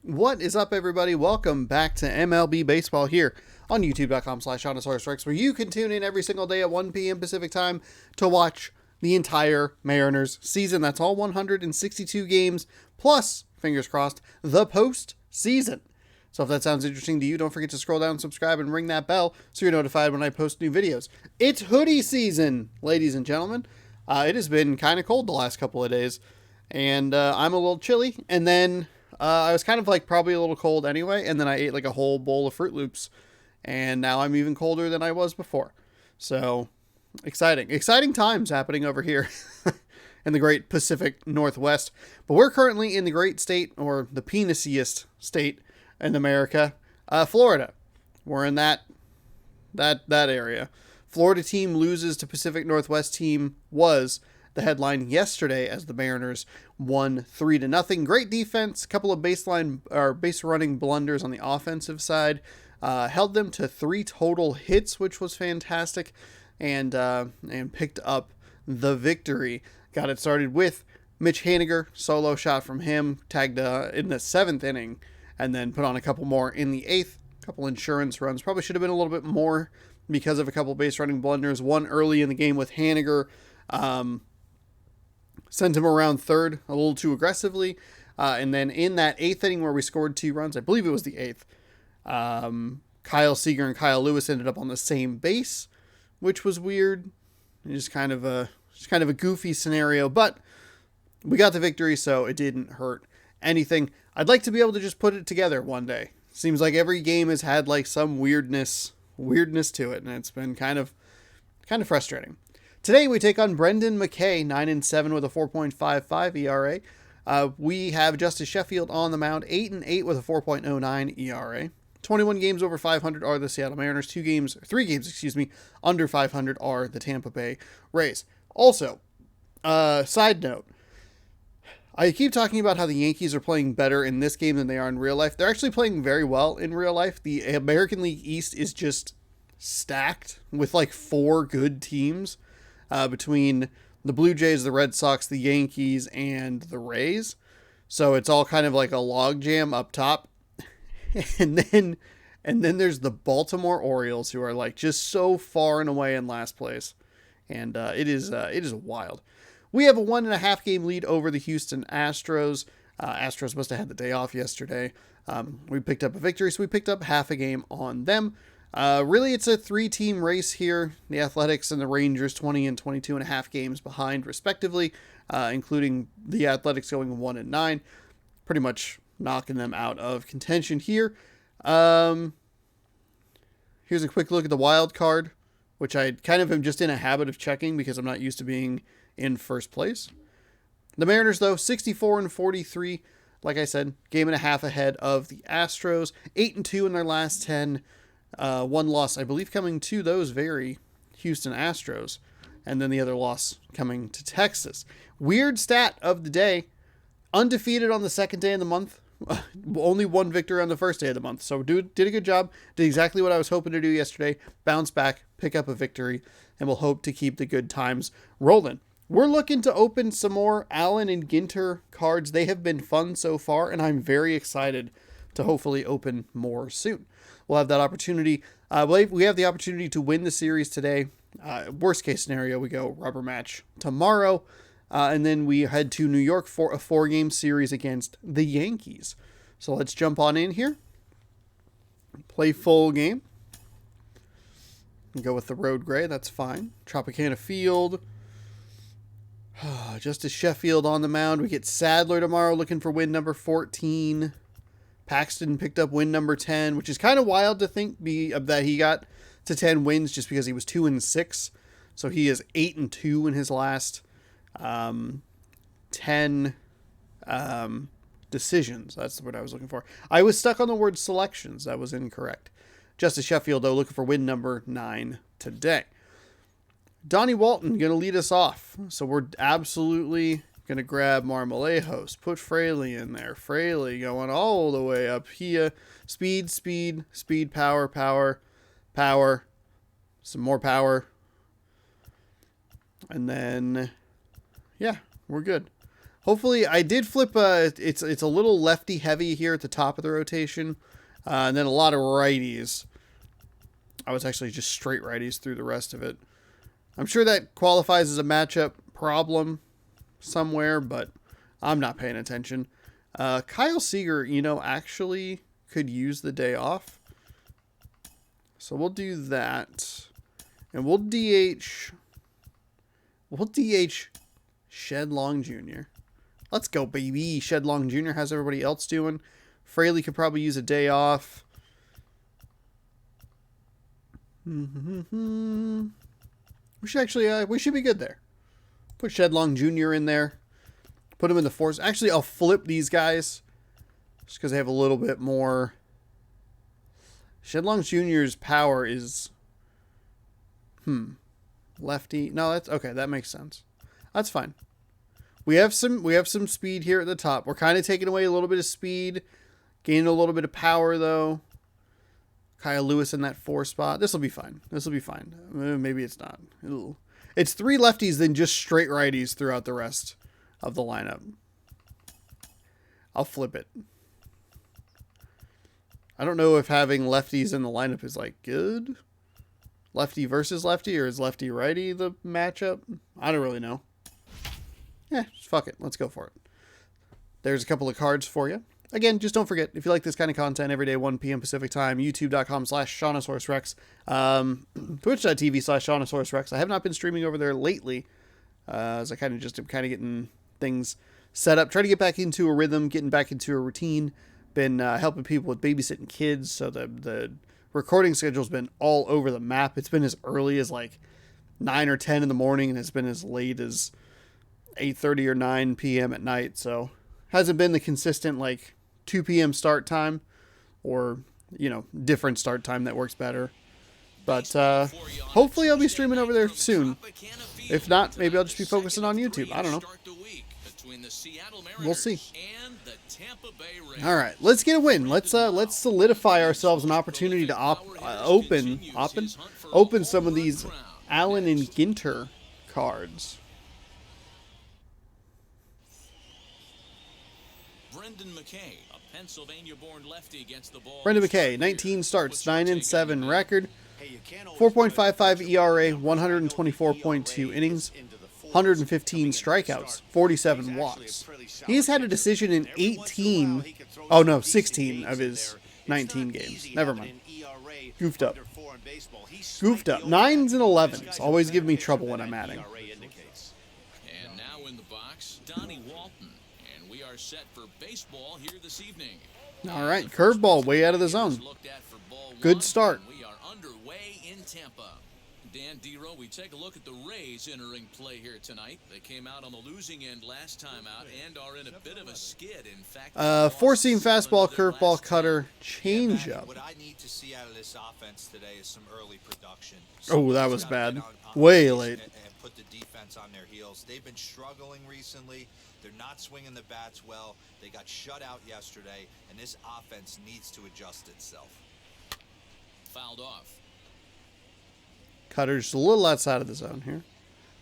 What is up, everybody? Welcome back to MLB Baseball here on youtube.com/Shondasaurus where you can tune in every single day at 1 p.m. Pacific time to watch the entire Mariners season. That's all 162 games, plus, fingers crossed, the postseason. So if that sounds interesting to you, don't forget to scroll down, subscribe, and ring that bell so you're notified when I post new videos. It's hoodie season, ladies and gentlemen. It has been kind of cold the last couple of days, and I'm a little chilly, and then I was kind of like probably a little cold anyway, and then I ate like a whole bowl of Fruit Loops, and now I'm even colder than I was before. So, exciting times happening over here in the great Pacific Northwest. But we're currently in the great state, or the penisiest state in America, Florida. We're in that area. Florida team loses to Pacific Northwest team was the headline yesterday as the Mariners won 3-0. Great defense, a couple of base running blunders on the offensive side, held them to 3 total hits, which was fantastic, and picked up the victory. Got it started with Mitch Haniger, solo shot from him, tagged in the 7th inning, and then put on a couple more in the 8th. A couple insurance runs, probably should have been a little bit more because of a couple base running blunders. One early in the game with Haniger. Sent him around third a little too aggressively. And then in that 8th inning where we scored 2 runs, I believe it was the 8th, Kyle Seager and Kyle Lewis ended up on the same base, which was weird. Just kind of a goofy scenario, but we got the victory, so it didn't hurt anything. I'd like to be able to just put it together one day. Seems like every game has had like some weirdness to it, and it's been kind of frustrating. Today we take on Brendan Mckay, 9-7 with a 4.55 ERA. We have Justice Sheffield on the mound, 8-8 with a 4.09 ERA. 21 games over 500 are the Seattle Mariners. 3 games, under 500 are the Tampa Bay Rays. Also, side note, I keep talking about how the Yankees are playing better in this game than they are in real life. They're actually playing very well in real life. The American League East is just stacked with like 4 good teams. Between the Blue Jays, the Red Sox, the Yankees, and the Rays. So it's all kind of like a logjam up top. and then there's the Baltimore Orioles, who are like just so far and away in last place. And it is wild. We have a 1.5 game lead over the Houston Astros. Astros must have had the day off yesterday. We picked up a victory, so we picked up half a game on them. Really, it's a 3-team race here. The Athletics and the Rangers 20 and 22.5 games behind, respectively, including the Athletics going 1-9, pretty much knocking them out of contention here. Here's a quick look at the wild card, which I kind of am just in a habit of checking because I'm not used to being in first place. The Mariners, though, 64 and 43, like I said, game and a half ahead of the Astros, 8-2 in their last 10. 1 loss, I believe, coming to those very Houston Astros, and then the other loss coming to Texas. Weird stat of the day: undefeated on the 2nd day of the month, only 1 victory on the 1st day of the month. So dude did a good job, did exactly what I was hoping to do yesterday, bounce back, pick up a victory, and we'll hope to keep the good times rolling. We're looking to open some more Allen and Ginter cards. They have been fun so far, and I'm very excited to hopefully open more soon. We'll have that opportunity. We have the opportunity to win the series today. Worst case scenario, we go rubber match tomorrow. And then we head to New York for a 4-game series against the Yankees. So let's jump on in here. Play full game. Go with the road gray. That's fine. Tropicana Field. Justice Sheffield on the mound. We get Sadler tomorrow looking for win number 14. Paxton picked up win number 10, which is kind of wild to think that he got to 10 wins just because he was 2-6. So he is 8-2 in his last 10 decisions. That's what I was looking for. I was stuck on the word selections. That was incorrect. Justice Sheffield, though, looking for win number 9 today. Donnie Walton going to lead us off. So we're absolutely going to grab Marmolejos, put Fraley in there. Fraley going all the way up here. Speed, power, some more power. And then, yeah, we're good. Hopefully, I did flip. It's a little lefty heavy here at the top of the rotation, and then a lot of righties. I was actually just straight righties through the rest of it. I'm sure that qualifies as a matchup problem somewhere, but I'm not paying attention. Kyle Seager, you know, actually could use the day off. So we'll do that. And we'll DH Shed Long Jr. Let's go, baby. Shed Long Jr. How's everybody else doing? Fraley could probably use a day off. We should actually, we should be good there. Put Shed Long Jr. in there. Put him in the force. Actually, I'll flip these guys just because they have a little bit more. Shed Long Jr.'s power is lefty. No, that's okay. That makes sense. That's fine. We have some speed here at the top. We're kind of taking away a little bit of speed, gaining a little bit of power though. Kyle Lewis in that 4 spot. This will be fine. This will be fine. Maybe it's not. It's 3 lefties, then just straight righties throughout the rest of the lineup. I'll flip it. I don't know if having lefties in the lineup is like good. Lefty versus lefty, or is lefty righty the matchup? I don't really know. Yeah, just fuck it. Let's go for it. There's a couple of cards for you. Again, just don't forget, if you like this kind of content every day, 1 p.m. Pacific time, youtube.com/ShaunosaurusRex, twitch.tv/ShaunosaurusRex. I have not been streaming over there lately, as I kind of just am kind of getting things set up, trying to get back into a rhythm, getting back into a routine. Been helping people with babysitting kids, so the recording schedule's been all over the map. It's been as early as like 9 or 10 in the morning, and it's been as late as 8:30 or 9 p.m. at night, so hasn't been the consistent like 2 p.m. start time, or, you know, different start time that works better. But hopefully I'll be streaming over there soon. If not, maybe I'll just be focusing on YouTube. I don't know. We'll see. All right, let's get a win. Let's solidify ourselves an opportunity to open some of these Allen and Ginter cards. Mckay, a Pennsylvania-born lefty, gets the ball. Brendan Mckay, 19 starts, 9-7 record, 4.55 ERA, 124.2 innings, 115 strikeouts, 47 walks. He's had a decision in 16 of his 19 games. Never mind. Goofed up. 9s and 11s. Always give me trouble when I'm adding. And now in the box, Donnie Walton. And we are set for baseball here this evening. All right, curveball way out of the zone. Good start. We are underway in Tampa. Dan Dero, we take a look at the Rays entering play here tonight. They came out on the losing end last time out and are in a bit of a skid. In fact, 4-seam fastball, curveball, cutter, changeup. What I need to see out of this offense today is some early production. Oh, that was bad. Way late. And put the defense on their heels. They've been struggling recently. They're not swinging the bats well. They got shut out yesterday, and this offense needs to adjust itself. Fouled off. Cutter's a little outside of the zone here.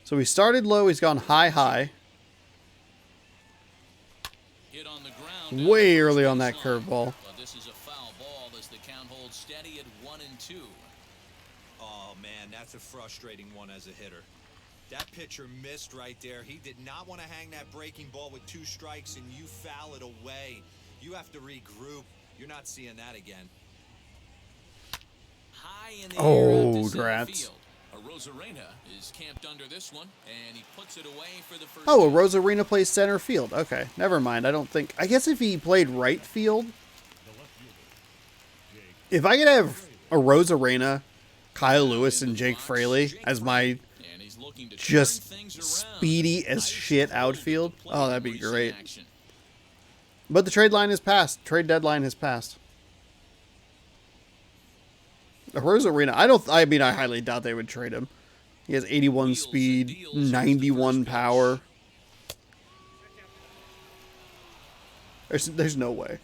So he started low. He's gone high. Hit on the ground. Way early on that curveball. But this is a foul ball as the count holds steady at 1-2. Oh, man, that's a frustrating one as a hitter. That pitcher missed right there. He did not want to hang that breaking ball with 2 strikes, and you foul it away. You have to regroup. You're not seeing that again. High in the air Oh, drats. A Rosarena is camped under this one, and he puts it away for the first. Oh, a Rosarena plays center field. Okay, never mind. I guess if he played right field. If I could have a Rosarena, Kyle Lewis, and Jake Fraley as my just speedy as shit outfield, oh, that'd be great. But the trade line has passed. Trade deadline has passed. A Rosarena, I highly doubt they would trade him. He has 81 speed, 91 power. There's no way.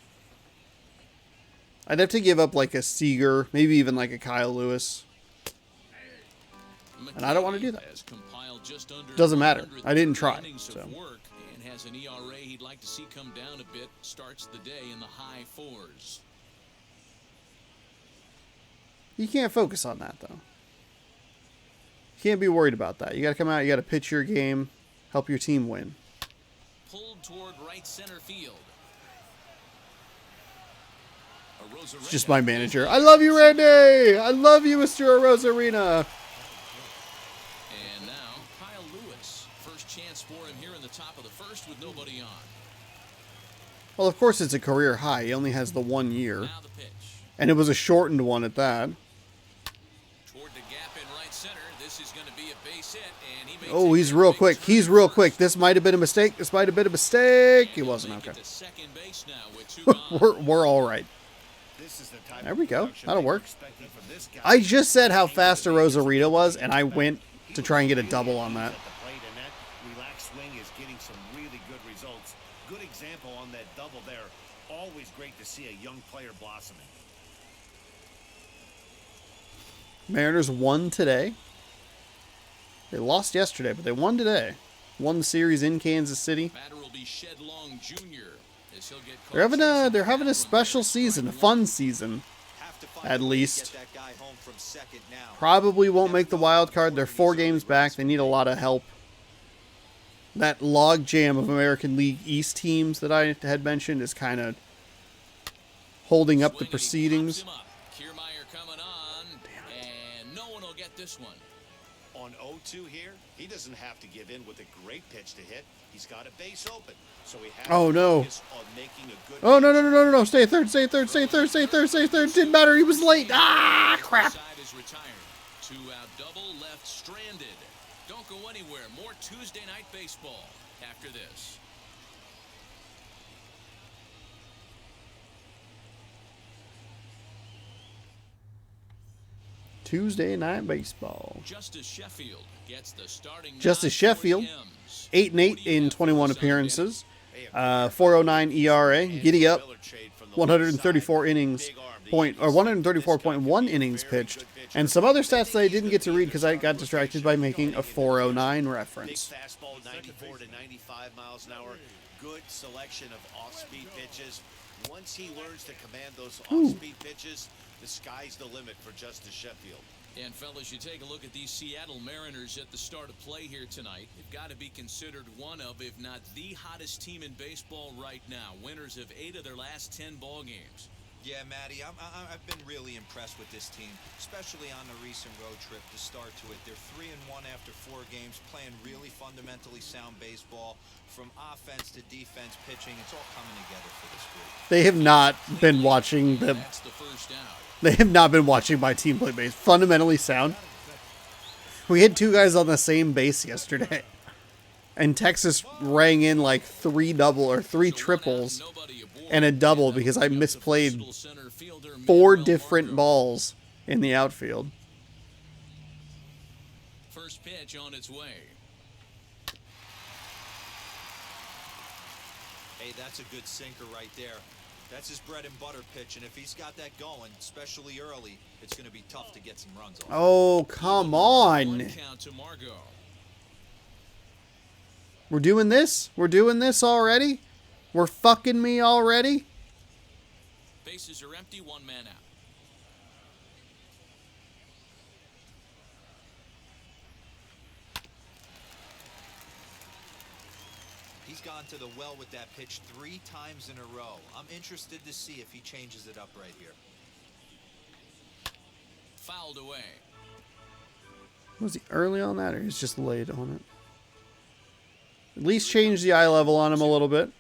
I'd have to give up like a Seager, maybe even like a Kyle Lewis. And I don't want to do that. Has compiled just under Doesn't matter. I didn't try, innings of so. work and has an ERA he'd like to see come down a bit. Starts the day in the high 4s. You can't focus on that, though. You can't be worried about that. You got to come out, you got to pitch your game, help your team win. Pulled toward right center field. It's just my manager. I love you, Randy! I love you, Mr. Rosarina! And now, Kyle Lewis. First chance for him here in the top of the first with nobody on. Well, of course it's a career high. He only has the 1 year. Now the pitch. And it was a shortened one at that. Toward the gap in right center. This is going to be a base hit, and he makes Oh, he's real quick. He's real quick. This might have been a mistake. This might have been a mistake. It wasn't. Okay. Second base now with 2 gone. We're all right. There we go. That'll work. I just said how fast a Rosarito was, and I went to try and get a double on that. Relaxed swing is getting some really good results. Good example on that double there. Always great to see a young player blossoming. Mariners won today. They lost yesterday, but they won today. Won the series in Kansas City. Batter will be Shed Long Jr. as he'll get They're having a special season, a fun season, at least. Probably won't make the wild card. They're 4 games back. They need a lot of help. That log jam of American League East teams that I had mentioned is kind of holding up the proceedings. Kiermaier coming on, and no one will get this one. On 0-2 here, he doesn't have to give in with a great pitch to hit. He's got a base open, so he has Oh, to no. focus on making a good Oh, no. Stay third. Didn't matter. He was late. Ah, crap. Side is retired. 2-out double, left stranded. Don't go anywhere. More Tuesday night baseball after this. Tuesday night baseball. Justice Sheffield gets the starting. Justice nod for Sheffield, M's. 8-8 in 21 appearances. 4.09 ERA. Giddy up. 134 innings. 134.1 innings pitched. And some other stats that I didn't get to read because I got distracted by making a 409 reference. Big fastball, 94 to 95 miles an hour. Good selection of off-speed pitches. Once he learns to command those off-speed pitches, the sky's the limit for Justice Sheffield. And fellas, you take a look at these Seattle Mariners at the start of play here tonight. They've got to be considered one of, if not the hottest team in baseball right now. Winners of 8 of their last 10 ball games. Yeah, Matty, I've been really impressed with this team, especially on the recent road trip to start to it. They're 3-1 after 4 games, playing really fundamentally sound baseball. From offense to defense, pitching, it's all coming together for this group. They have not been watching the. That's the first out. They have not been watching my team play base. Fundamentally sound. We had 2 guys on the same base yesterday. And Texas rang in like 3 triples and a double because I misplayed 4 different balls in the outfield. First pitch on its way. Hey, that's a good sinker right there. That's his bread and butter pitch, and if he's got that going, especially early, it's going to be tough to get some runs off. Oh, come on. 1 count to Margot. We're doing this? We're doing this already? We're fucking me already? Bases are empty, 1 man out. He's gone to the well with that pitch 3 times in a row. I'm interested to see if he changes it up right here. Fouled away. Was he early on that or he's just late on it? At least change the eye level on him a little bit.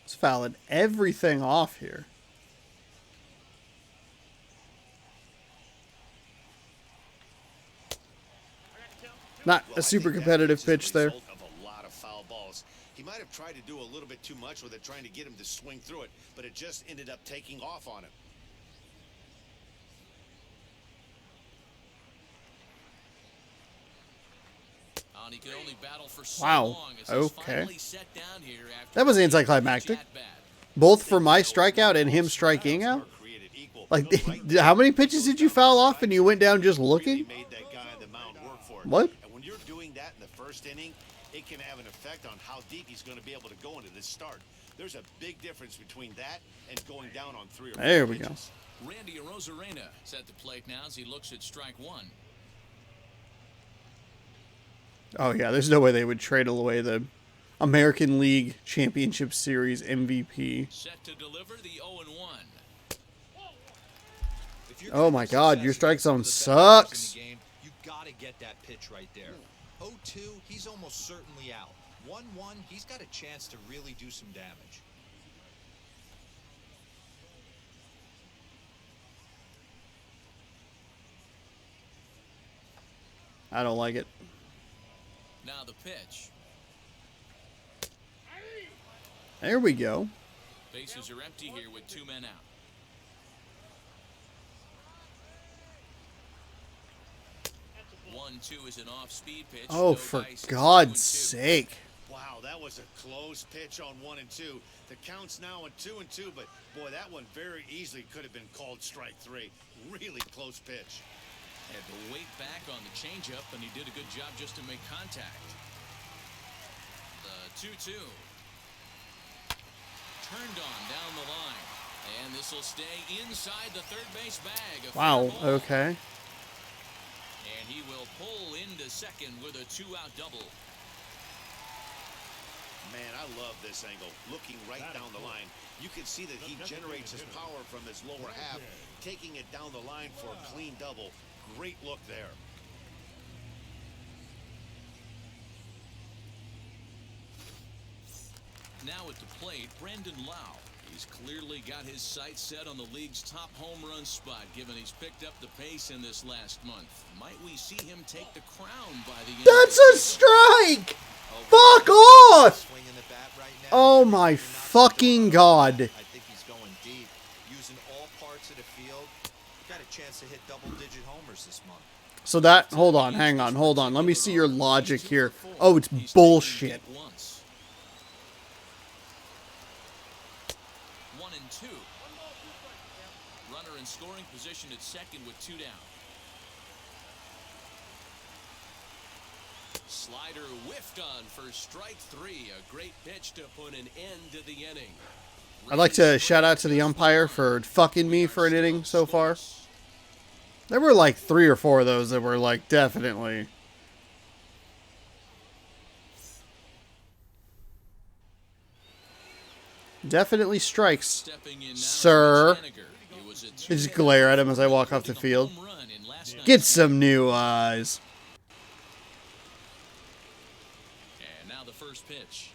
It's fouling everything off here. Not a super competitive pitch there. He might have tried to do a little bit too much with it, trying to get him to swing through it, but it just ended up taking off on him. On He could only battle for so Wow. long as he's Okay. finally set down here after That was a anticlimactic. at-bat. Both for my strikeout and him striking out. Like, how many pitches did you foul off and you went down just looking? Made that guy on the mound work for it. What? And when you're doing that in the first inning, it can have an effect on how deep he's going to be able to go into this start. There's a big difference between that and going down on 3 or 4 There we go. pitches. Randy Arozarena is at the plate now as he looks at strike one. Oh, yeah, there's no way they would trade away the American League Championship Series MVP. Set to deliver the 0-1. Oh my God, your strike zone sucks. You got to get that pitch right there. 0-2, he's almost certainly out. 1-1, he's got a chance to really do some damage. I don't like it. Now the pitch. There we go. Bases are empty here with 2 men out. One, two is an off-speed pitch. Oh, No for dice, God's 2-2. sake. Wow, that was a close pitch on 1 and 2. The count's now on 2 and 2, but boy, that one very easily could have been called strike 3. Really close pitch. Had to wait back on the changeup, and he did a good job just to make contact. The 2-2. Turned on down the line. And this will stay inside the third base bag. A Wow, fair ball. okay. And he will pull into second with a 2-out double. Man, I love this angle. Looking right down the line, you can see that he generates his power from his lower half, taking it down the line for a clean double. Great look there. Now at the plate, Brandon Lau. He's clearly got his sights set on the league's top home run spot, given he's picked up the pace in this last month. Might we see him take the crown by the end That's of a the season? strike! Fuck off! Swinging the bat right now. Oh my fucking God. I think he's going deep, using all parts of the field. Got a chance to hit double-digit homers this month. So that, hold on, hang on, hold on. Let me see your logic here. Oh, it's bullshit. 1-2. Runner in scoring position at second with 2 down. Slider whiffed on for strike 3. A great pitch to put an end to the inning. I'd like to shout out to the umpire for fucking me for an inning so far. There were like 3 or 4 of those that were like definitely. Definitely strikes, Stepping in now, sir. Mitch Haniger. It was a I just glare at him as I walk off the field. home run in last night's Get some new eyes. And now the first pitch.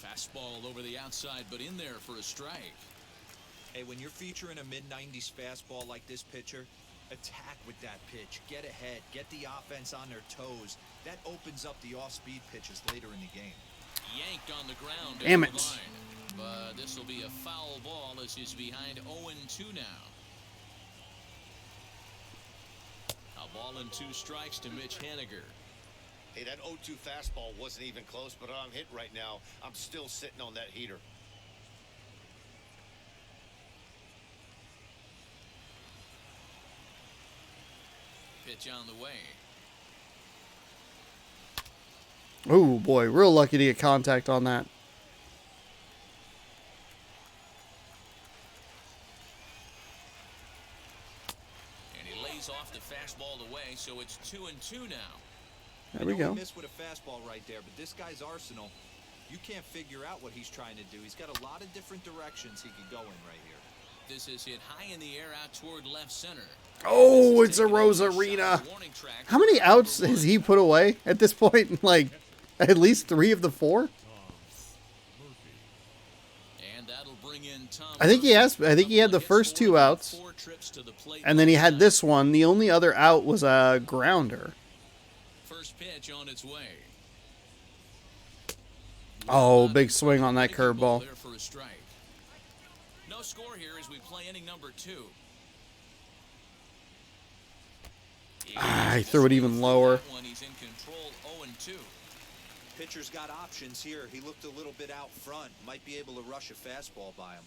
Fastball over the outside, but in there for a strike. Hey, when you're featuring a mid-90s fastball like this pitcher, attack with that pitch. Get ahead. Get the offense on their toes. That opens up the off-speed pitches later in the game. Yanked on the ground. Damn down it. the line. But this will be a foul ball as he's behind 0-2 now. A ball and 2 strikes to Mitch Haniger. Hey, that 0-2 fastball wasn't even close, but I'm hit right now. I'm still sitting on that heater. Pitch on the way. Oh boy, real lucky to get contact on that. And he lays off the fastball away, so it's 2-2 now. There we I know go. he missed with a fastball right there, but this guy's arsenal, you can't figure out what he's trying to do. He's got a lot of different directions he could go in right here. This is hit high in the air out toward left center. Oh, it's a Rosarena. How many outs has he put away at this point? Like, at least 3 of the 4? And that'll bring in Tom I think he has. I think he had the first 2 outs. 4 trips to the plate And then he had last this one. The only other out was a grounder. night. First pitch on its way. Oh, big swing on that curveball. There for a strike. No score here as we play inning number 2. I threw it even lower. That one, he's in control, 0-2. Pitcher's got options here. He looked a little bit out front. Might be able to rush a fastball by him.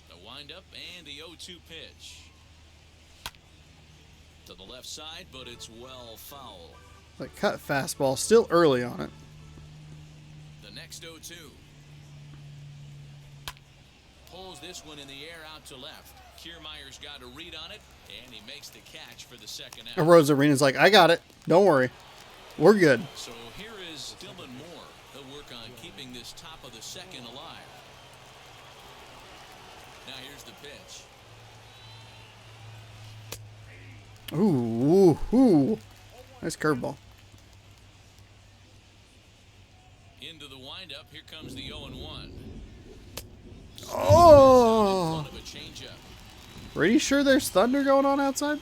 The windup and the 0-2 pitch. To the left side, but it's well foul. Like cut fastball, still early on it. The next 0-2. Pulls this one in the air out to left. Kiermaier's got a read on it, and he makes the catch for the second out. And Rose Arena's like, I got it. Don't worry. We're good. So here is Dylan Moore. He'll work on keeping this top of the second alive. Now here's the pitch. Ooh, ooh, ooh. Nice curveball. Into the windup. Here comes the 0-1. Oh! In front of a changeup. Pretty sure there's thunder going on outside?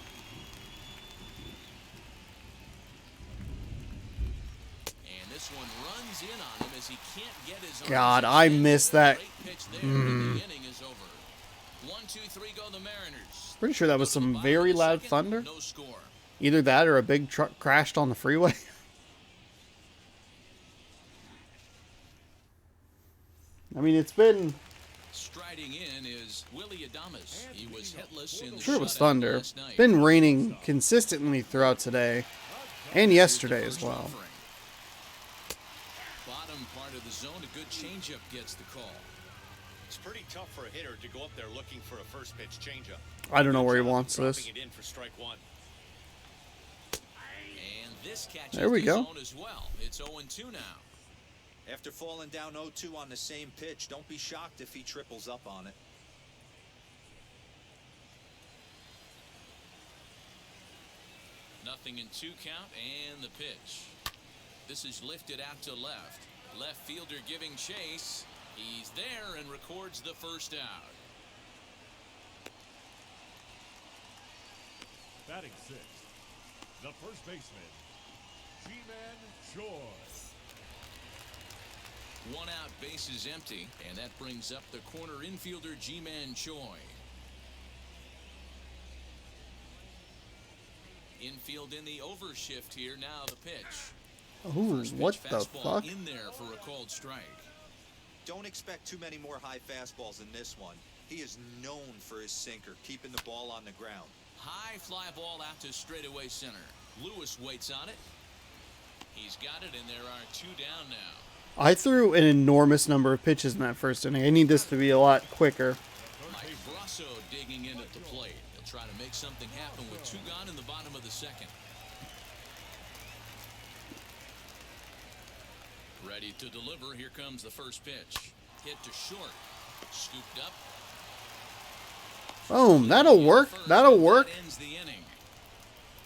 And this one runs in on him as he can't get his arms God, I missed that. Great pitch there, and the inning is over. 1-2-3 go the Mariners. Pretty sure that was some very loud thunder. No score. Either that or a big truck crashed on the freeway. I mean, it's been... Striding in is Willie Adames. He was hitless in the Sure it was shutout thunder. last night. Been raining consistently throughout today. And yesterday as well. Bottom part of the zone, a good changeup gets the call. It's pretty tough for a hitter to go up there looking for a first pitch changeup. I don't know where he wants this. Dropping it in for strike one. And this catches There we the go. zone as well. It's 0-2 now. After falling down 0-2 on the same pitch, don't be shocked if he triples up on it. Nothing in 2 count and the pitch. This is lifted out to left. Left fielder giving chase. He's there and records the first out. Batting sixth, the first baseman, G-Man Choi. 1 out, base is empty, and that brings up the corner infielder G-Man Choi. Infield in the overshift here. Now the pitch. Ooh, First pitch what the fastball fuck? in there for a called strike. Don't expect too many more high fastballs in this one. He is known for his sinker, keeping the ball on the ground. High fly ball out to straightaway center. Lewis waits on it. He's got it, and there are 2 down now. I threw an enormous number of pitches in that first inning. I need this to be a lot quicker. Mike Brasso digging in at the plate. He'll try to make something happen with 2 gone in the bottom of the second. Ready to deliver. Here comes the first pitch. Hit to short. Scooped up. Boom, that'll work. That'll work. That ends the inning.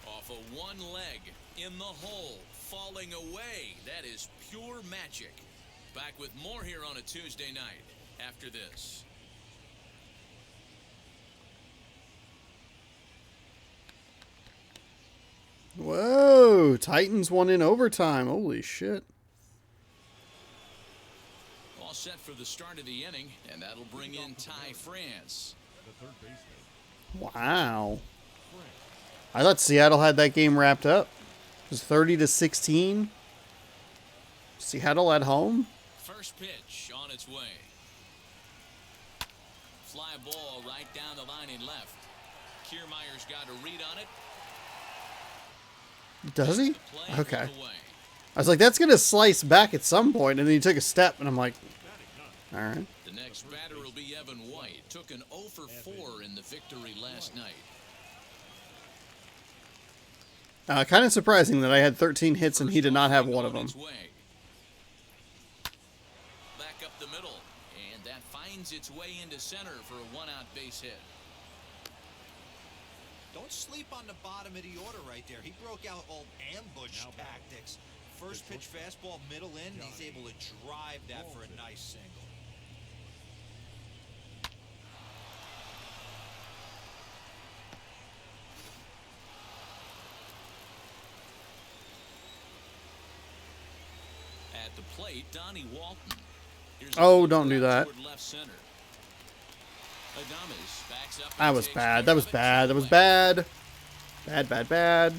Off of one leg in the hole, falling away. That is pure magic. Back with more here on a Tuesday night after this. Whoa, Titans won in overtime. Holy shit. All set for the start of the inning, and that'll bring in Ty France. The third baseman, Wow. I thought Seattle had that game wrapped up. It was 30-16. Seattle at home. First pitch on its way. Fly ball right down the line in left. Kiermaier's got a read on it. Does he? Play Okay. away. I was like, that's going to slice back at some point, and then he took a step, and I'm like, all right. The next batter will be Evan White. Took an 0 for 4 in the victory last night. Kind of surprising that I had 13 hits and he did not have one of them. Its way. Back up the middle, and that finds its way into center for a 1-out base hit. Don't sleep on the bottom of the order right there. He broke out old ambush tactics. First pitch fastball middle in, and he's able to drive that for a nice single. At the plate, Donnie Walton. Here's a Oh, look don't do that. toward left center. Adames backs up. That was bad. That was bad. That was bad. Bad, bad, bad.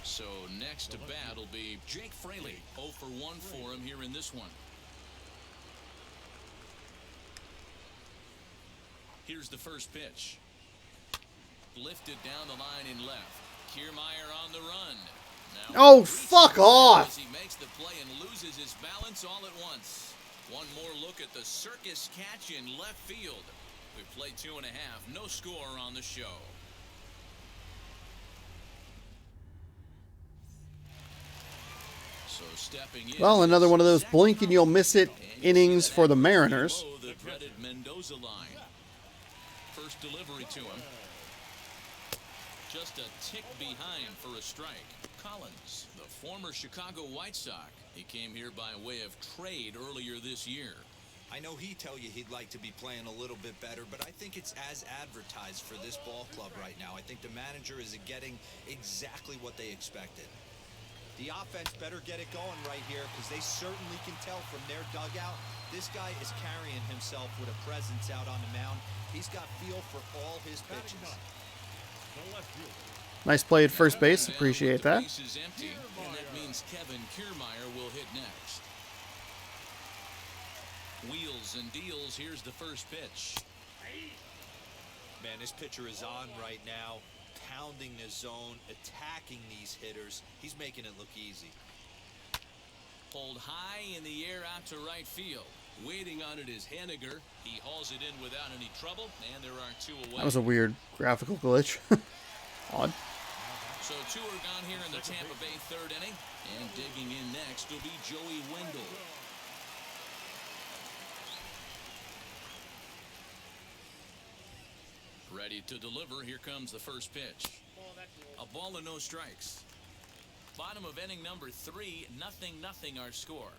So next to bat will be Jake Fraley. 0 for 1 for him here in this one. Here's the first pitch. Lifted down the line in left. Kiermaier on the run. Now Oh, fuck off. as he makes the play and loses his balance all at once. One more look at the circus catch in left field. We played 2.5. No score on the show. So stepping in. Well, another one of those blink and you'll miss it innings for the Mariners. Below the dreaded Mendoza line. First delivery to him. Just a tick behind for a strike. Collins, the former Chicago White Sox. He came here by way of trade earlier this year. I know he'd tell you he'd like to be playing a little bit better, but I think it's as advertised for this ball club right now. I think the manager is getting exactly what they expected. The offense better get it going right here because they certainly can tell from their dugout. This guy is carrying himself with a presence out on the mound. He's got feel for all his pitches. Nice play at first base. Appreciate that. Base is empty, and that means Kevin Kiermaier will hit next. Wheels and deals. Here's the first pitch. Man, this pitcher is on right now, pounding the zone, attacking these hitters. He's making it look easy. Pulled high in the air out to right field. Waiting on it is Henniger. He hauls it in without any trouble, and there are 2 away. That was a weird graphical glitch. Odd. So 2 are gone here in the Tampa Bay 3rd inning. And digging in next will be Joey Wendell. Ready to deliver. Here comes the first pitch. A ball and no strikes. Bottom of inning number 3. 0-0 our score.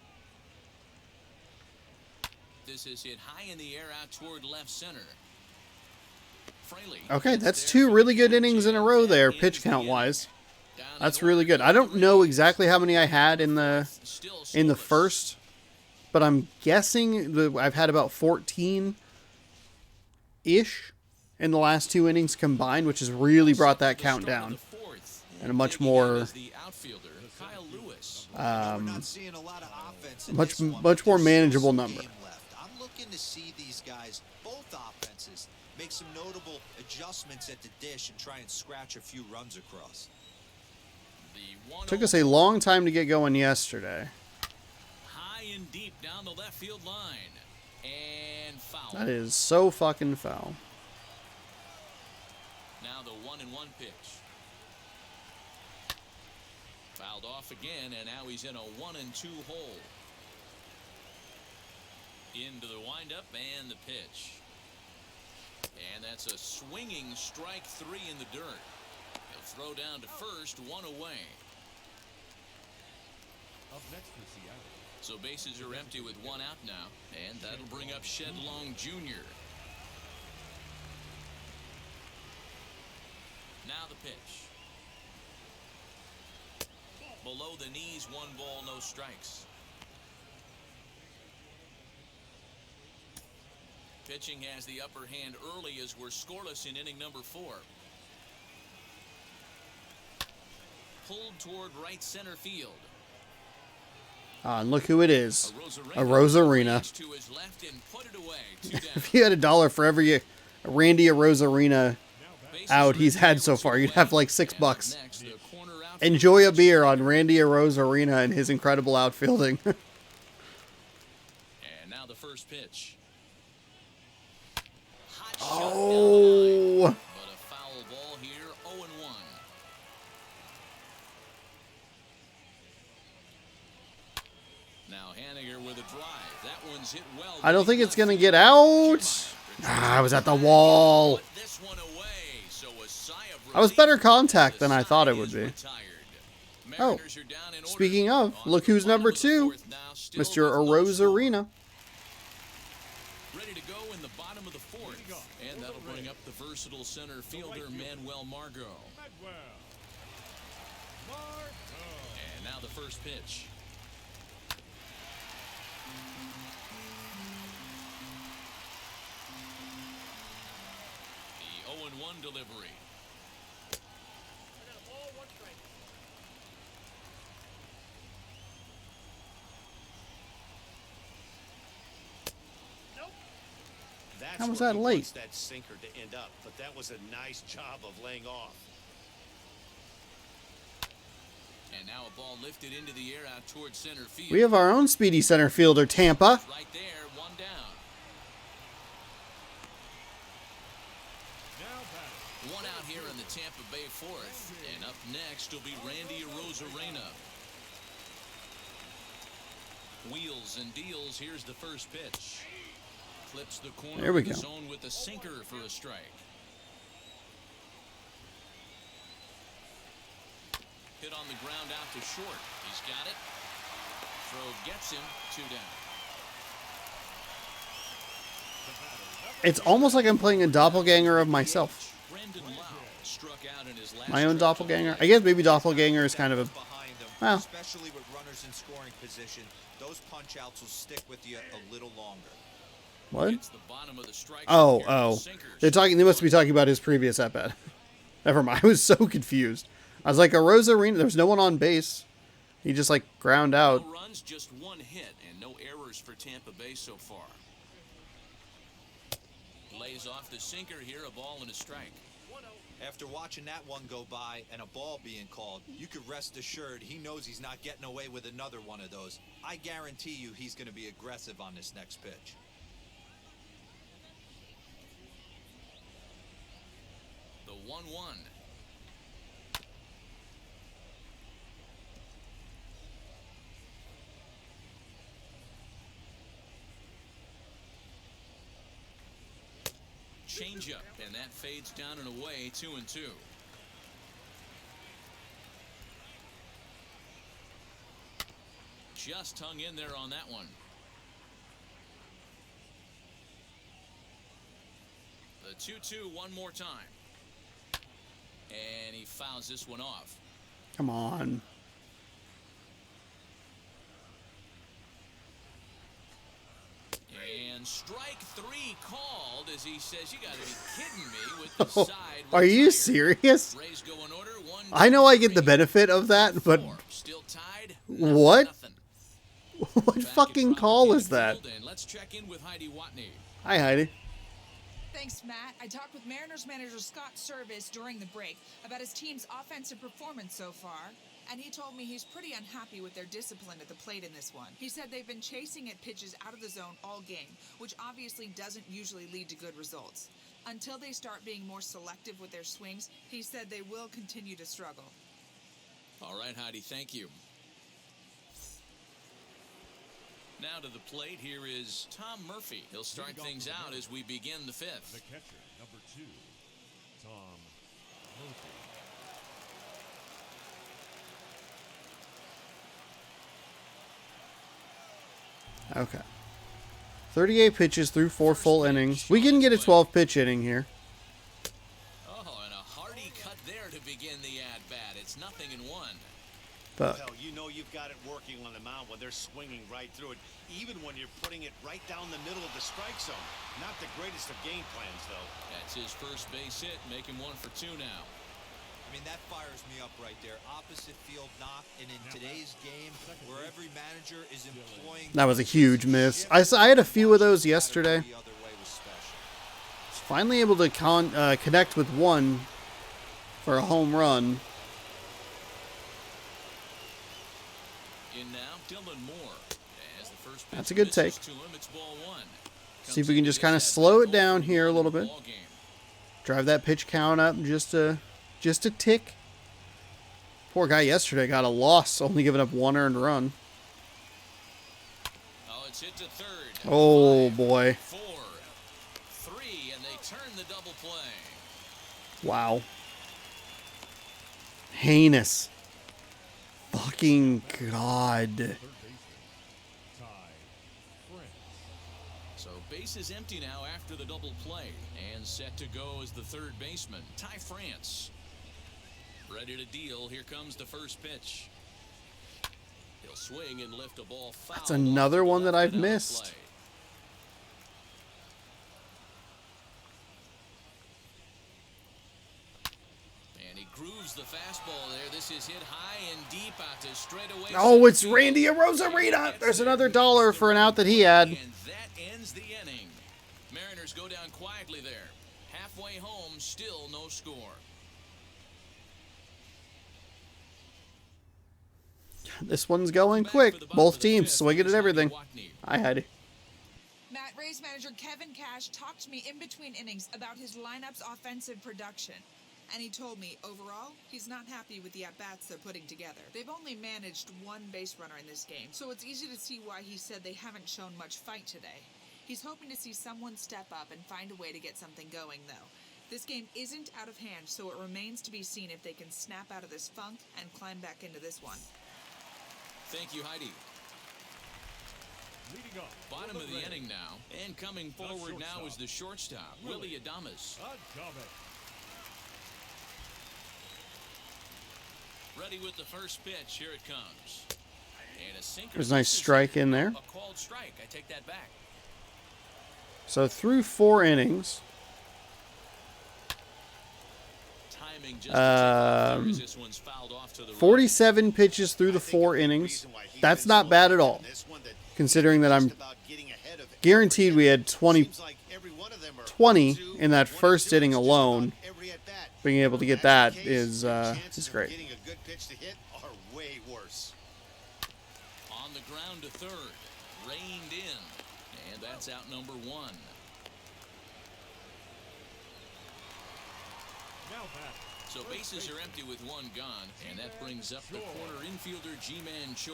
This is hit high in the air out toward left center. Fraley. Okay, that's 2 really good innings in a row there, pitch count wise. That's really good. I don't know exactly how many I had in the first, but I'm guessing I've had about 14-ish in the last 2 innings combined, which has really brought that count down. And a much more much more manageable number. I'm looking to see these guys, both offenses, make some notable adjustments at the dish and try and scratch a few runs across. Took us a long time to get going yesterday. High and deep down the left field line. And foul. That is so fucking foul. Now the 1-1 pitch. Fouled off again, and now he's in a 1-2 hole. Into the windup and the pitch. And that's a swinging strike 3 in the dirt. He'll throw down to first, 1 away. Up next for Seattle. So bases are empty with 1 out now, and that'll bring up Shed Long Jr. Now the pitch. Below the knees, 1 ball, no strikes. Pitching has the upper hand early as we're scoreless in inning number 4. Pulled toward right center field. And look who it is. A Rosarina. If you had $1 for every Randy Rosarina out he's had so far, you'd have like $6. Enjoy a beer on Randy Rosarina and his incredible outfielding. And now the first pitch. Oh. But a foul ball here, 0-1. Now Henniger with a drive. That one's hit well. I don't think it's going to get out. I was at the wall. I was better contact than I thought it would be. Oh, speaking of, look who's number 2. Mr. Rosarina. Ready to go in the bottom of the 4th. And that'll bring up the versatile center fielder, Manuel Margot. And now the first pitch. 0-1 delivery. That's How was where that he late? wants that sinker to end up, but that was a nice job of laying off. And now a ball lifted into the air out towards center field. We have our own speedy center fielder, Tampa. Right there, one down. Now batting. One out here in the Tampa Bay fourth. And up next will be Randy Arozarena. Wheels and deals. Here's the first pitch. Flips the corner There we of the go. zone with a sinker for a strike. Hit on the ground out to short. He's got it. Throw gets him. 2 down. It's almost like I'm playing a doppelganger of myself. Brendan Lau struck out in his last My own trip to the doppelganger. plate. I guess maybe doppelganger is kind of a... behind him, Well. especially with runners in scoring position. Those punch outs will stick with you a little longer. What? It's the bottom of the strike Oh, zone here. oh. Sinkers. They're talking. They must be talking about his previous at-bat. Never mind. I was so confused. I was like, Arozarena, there's no one on base. He just, like, ground out. No runs, just one hit, and no errors for Tampa Bay so far. Lays off the sinker here, a ball and a strike. After watching that one go by and a ball being called, you could rest assured he knows he's not getting away with another one of those. I guarantee you he's going to be aggressive on this next pitch. The 1-1. Changeup, and that fades down and away. 2-2. Just hung in there on that one. The 2-2 one more time. And he fouls this one off. Come on. And strike 3 called as he says, "You got to be kidding me with the side." Are you retired." serious? Rays go in order. 1, I know 2, I get the 3, benefit of that, but 4. Still tied. What? Nothing. what Back fucking at call Fraley is that? Field, and let's check in with Heidi Watney. Hi, Heidi. Thanks, Matt. I talked with Mariners manager Scott Service during the break about his team's offensive performance so far, and he told me he's pretty unhappy with their discipline at the plate in this one. He said they've been chasing at pitches out of the zone all game, which obviously doesn't usually lead to good results. Until they start being more selective with their swings, he said they will continue to struggle. All right, Heidi, thank you. Now to the plate, here is Tom Murphy. He'll start things out as we begin the 5th. The catcher, number 2, Tom Murphy. Okay. 38 pitches through 4 full innings. We can get a 12-pitch inning here. Oh, and a hearty cut there to begin the at-bat. It's 0-1. But Well, you know you've got it working on the mound when they're swinging right through it, even when you're putting it right down the middle of the strike zone. Not the greatest of game plans, though. That's his first base hit, making 1 for 2 now. I mean, that fires me up right there. Opposite field knock, and in today's game, where every manager is employing... that was a huge miss. I had a few of those yesterday. The other way was special. Finally able to connect with one for a home run. In now, Dylan Moore. As the first pitch That's a good misses take. to him, it's ball 1. See if we can just kind of slow it down here a little bit. Drive that pitch count up just a tick. Poor guy yesterday got a loss, only giving up 1 earned run. Oh, it's hit to third. Oh, 5, boy. 4, 3, and they turn the double play. Wow. Heinous. Fucking God. Third baseman, Ty France. So base is empty now after the double play, and set to go as the third baseman, Ty France. Ready to deal. Here comes the first pitch. He'll swing and lift a ball foul. That's another one that I've Left and out of missed. play. the fastball there. This is hit high and deep out to straightaway. Oh, it's Randy Arozarena. There's another $1 for an out that he had. And that ends the inning. Mariners go down quietly there. Halfway home, still no score. This one's going quick. Both teams swinging at everything. I had it. Matt Ray's manager Kevin Cash talked to me in between innings about his lineup's offensive production. And he told me, overall, he's not happy with the at-bats they're putting together. They've only managed one base runner in this game, so it's easy to see why he said they haven't shown much fight today. He's hoping to see someone step up and find a way to get something going, though. This game isn't out of hand, so it remains to be seen if they can snap out of this funk and climb back into this one. Thank you, Heidi. Leading up, Bottom of the inning now, and coming forward now is the shortstop, Willie Adames. Ready with the first pitch. Here it comes. And a sinker. There's a nice strike in there. A called strike. I take that back. So through 4 innings, Timing just this one's fouled off to the 47 pitches through the 4 innings. That's not bad at all, considering that I'm guaranteed we had 20 in that first inning alone. Being able to get that is great. Getting a good pitch to hit are way worse. On the ground to third. Reined in. And that's out number 1. So bases are empty with 1 gone. And that brings up the corner infielder G-Man Choi.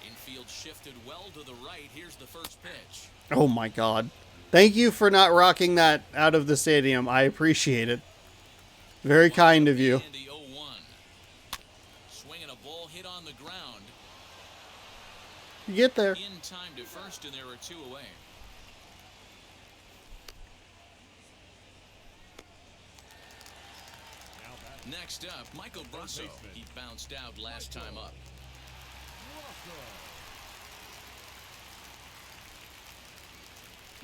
Infield shifted well to the right. Here's the first pitch. Oh my God. Thank you for not rocking that out of the stadium. I appreciate it. Very kind of you. And the 0-1. Swinging a ball hit on the ground. You get there. In time to first, and there are 2 away. Next up, Michael Brusso. He bounced out last time up.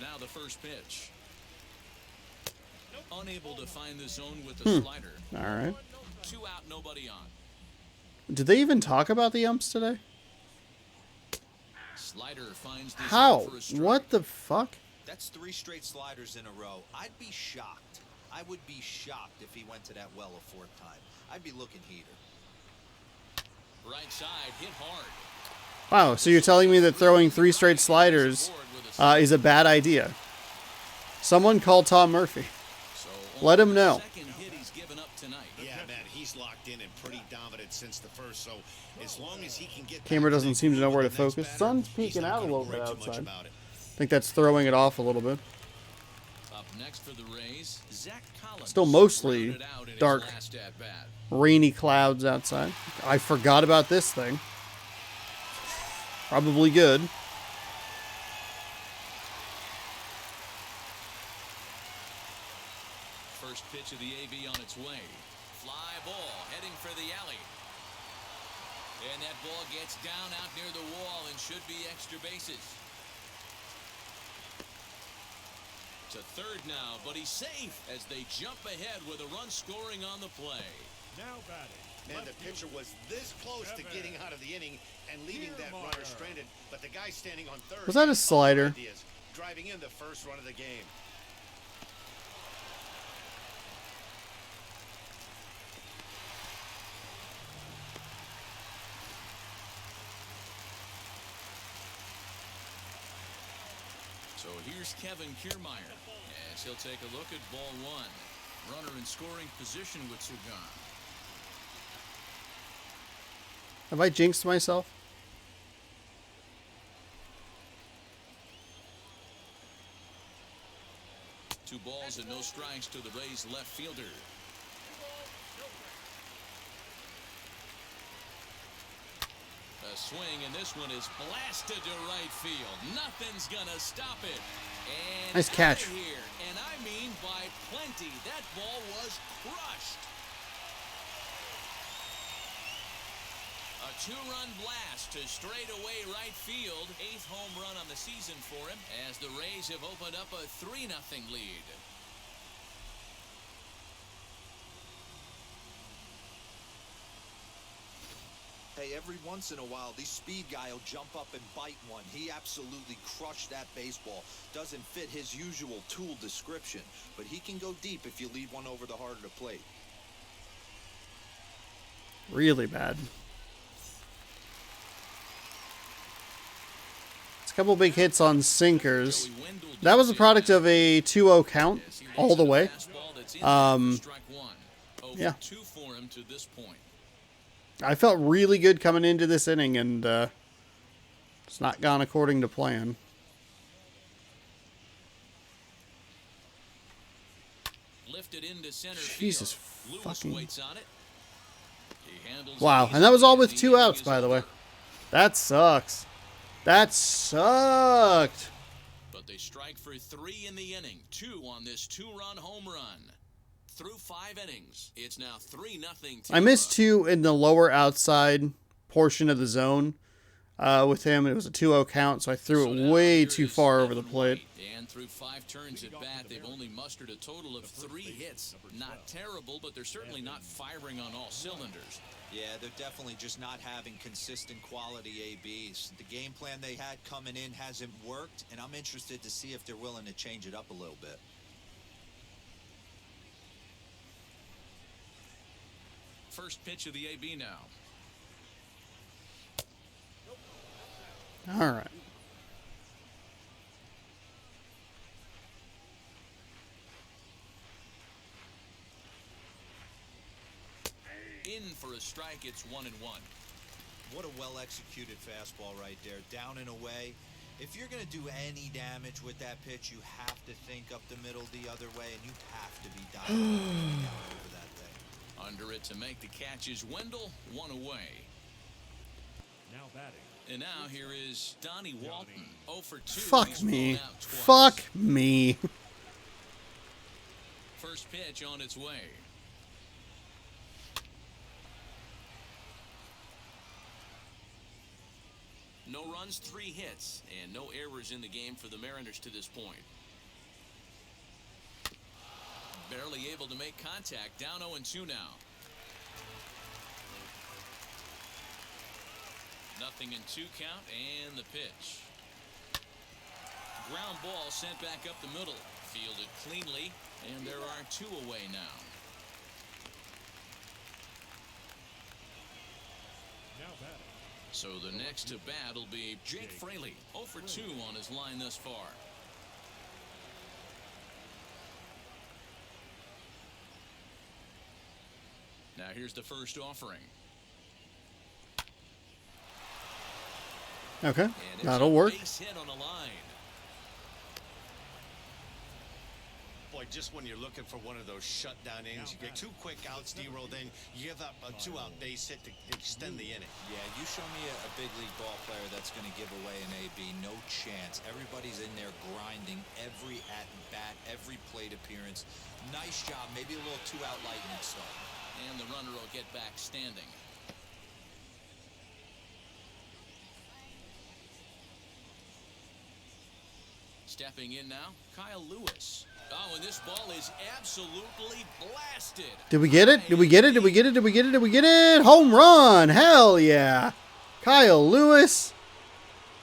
Now the first pitch. Unable to find the zone with the slider. All right. 2 out, nobody on. Did they even talk about the umps today? Slider finds the How? zone for a strike. What the fuck? That's 3 straight sliders in a row. I'd be shocked. I would be shocked if he went to that well a 4th time. I'd be looking heater. Right side, hit hard. Wow, so you're telling me that throwing 3 straight sliders is a bad idea? Someone call Tom Murphy. So Let him know. Second hit he's given up tonight. Yeah, man, he's locked in and pretty dominant since the first. So as long as he can get Camera doesn't seem to know where to focus. Sun's peeking out a little bit outside. I think that's throwing it off a little bit. Up next for the Rays, Zach Collins. Still mostly rounded out in his dark. last at-bat. Rainy clouds outside. I forgot about this thing. Probably good. First pitch of the AV on its way. Fly ball heading for the alley. And that ball gets down out near the wall and should be extra bases. To third now, but he's safe as they jump ahead with a run scoring on the play. Now batting. Man, the pitcher was this close to getting out of the inning and leaving that runner stranded, but the guy standing on third. Was that a slider? Ideas, driving in the first run of the game. So here's Kevin Kiermaier as he'll take a look at ball 1. Runner in scoring position with Sugan. Have I jinxed myself? Two balls and no strikes to the Rays left fielder. A swing, and this one is blasted to right field. Nothing's gonna stop it. And nice catch. out of here, and I mean by plenty. That ball was crushed. A 2-run blast to straightaway right field. 8th home run on the season for him as the Rays have opened up a 3-0 lead. Hey, every once in a while, these speed guy will jump up and bite one. He absolutely crushed that baseball. Doesn't fit his usual tool description, but he can go deep if you leave one over the heart of the plate. Really bad. It's a couple big hits on sinkers. That was a product of a 2-0 count all the way. Yeah. I felt really good coming into this inning, and it's not gone according to plan. Jesus fucking... Wow, and that was all with 2 outs, by the way. That sucks. That sucked. But they strike for 3 in the inning. 2 on this 2-run home run. Through 5 innings, it's now 3-0. I missed 2 in the lower outside portion of the zone with him. It was a 2-0 count, so I threw it way too far over the plate. And through 5 turns at bat, they've only mustered a total of 3 hits. Not terrible, but they're certainly not firing on all cylinders. Yeah, they're definitely just not having consistent quality ABs. The game plan they had coming in hasn't worked, and I'm interested to see if they're willing to change it up a little bit. First pitch of the AB now. All right. In for a strike, it's 1-1. What a well-executed fastball right there, down and away. If you're going to do any damage with that pitch, you have to think up the middle the other way, and you have to be diving down over that thing. Under it to make the catch is Wendell, 1 away. Now batting. And now here is Donnie Walton, 0 for 2. Fuck me. Fuck me. First pitch on its way. No runs, 3 hits, and no errors in the game for the Mariners to this point. Barely able to make contact, down 0-2 now. Nothing in 2 count, and the pitch. Ground ball sent back up the middle. Fielded cleanly, and there are 2 away now. Now batting. So the next to bat will be Jake Fraley, 0 for 2 on his line thus far. Now here's the first offering. Okay, that'll work. Base hit on the line. Boy, just when you're looking for one of those shutdown innings, you get 2 quick outs, D-roll, then you give up a 2-out base hit to extend the inning. Yeah, you show me a big league ball player that's going to give away an AB, no chance. Everybody's in there grinding every at-bat, every plate appearance. Nice job, maybe a little 2-out lightning start. And the runner will get back standing. Stepping in now, Kyle Lewis. Oh, and this ball is absolutely blasted. Did we get it? Did we get it? Did we get it? Did we get it? Did we get it? Home run! Hell yeah! Kyle Lewis.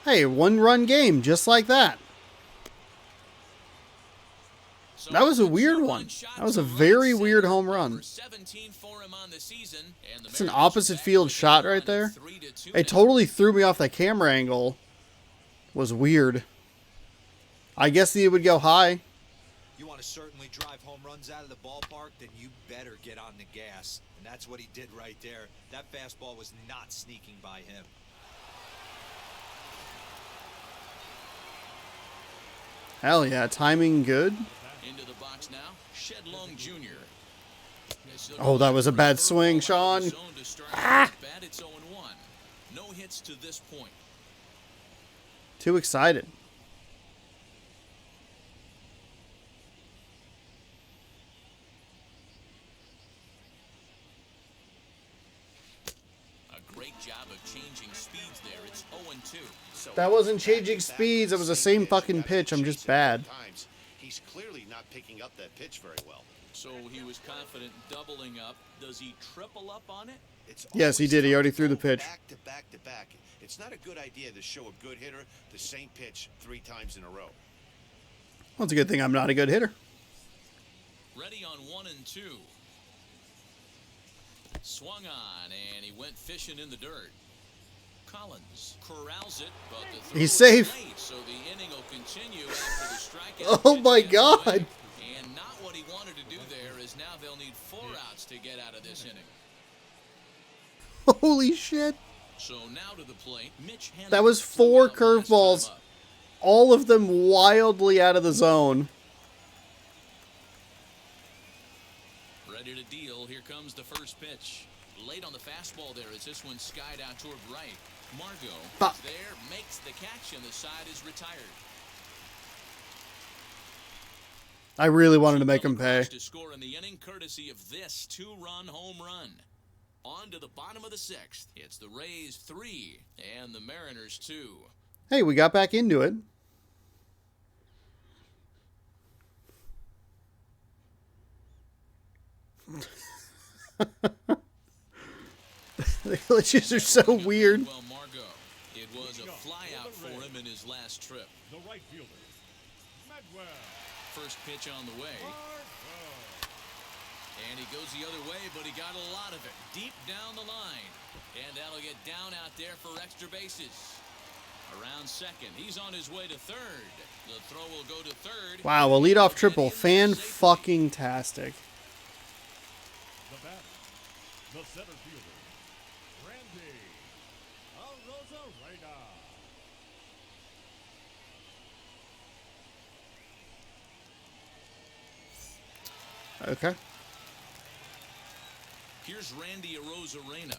Hey, 1-run game, just like that. That was a weird one. That was a very weird home run. It's an opposite field shot right there. It totally threw me off. The camera angle was weird. I guess he would go high. You want to certainly drive home runs out of the ballpark, then you better get on the gas. And that's what he did right there. That fastball was not sneaking by him. Hell yeah, timing good. Into the box now, Shedlong Jr. Oh, that was a bad swing, Sean. Ah! It's 0-1. No hits to this point. Too excited. Great job of changing speeds there. It's 0-2. So That wasn't changing speeds. It was the same fucking pitch. I'm just bad. He's clearly not picking up that pitch very well. So he was confident doubling up. Does he triple up on it? Yes, he did. He already threw the pitch. Back to back to back. It's not a good idea to show a good hitter the same pitch 3 times in a row. Well, it's a good thing I'm not a good hitter. Ready on 1 and 2. Swung on, and he went fishing in the dirt. Collins corrals it, but the throw He's safe. is late, so the inning will continue after the strikeout. Oh pitch my gets God. away. And not what he wanted to do there, is now they'll need 4 outs to get out of this inning. Holy shit. So now to the plate, Mitch Henry. That was 4 curveballs. All of them wildly out of the zone. Ready to deal. Here comes the first pitch. Late on the fastball there as this one skied out toward right. Margot is there, makes the catch, and the side is retired. I really wanted to make him pay. To score in the inning, courtesy of this 2-run home run. On to the bottom of the 6th. It's the Rays 3 and the Mariners 2. Hey, we got back into it. The glitches are so weird. Well, Margot, it was a flyout for him in his last trip. The right fielder, Medwell. First pitch on the way. And he goes the other way, but he got a lot of it deep down the line. And that'll get down out there for extra bases. Around second. He's on his way to third. The throw will go to third. Wow, a leadoff triple. Fan-fucking-tastic. The batter, the center fielder, Randy Arozarena. Okay. Here's Randy Arozarena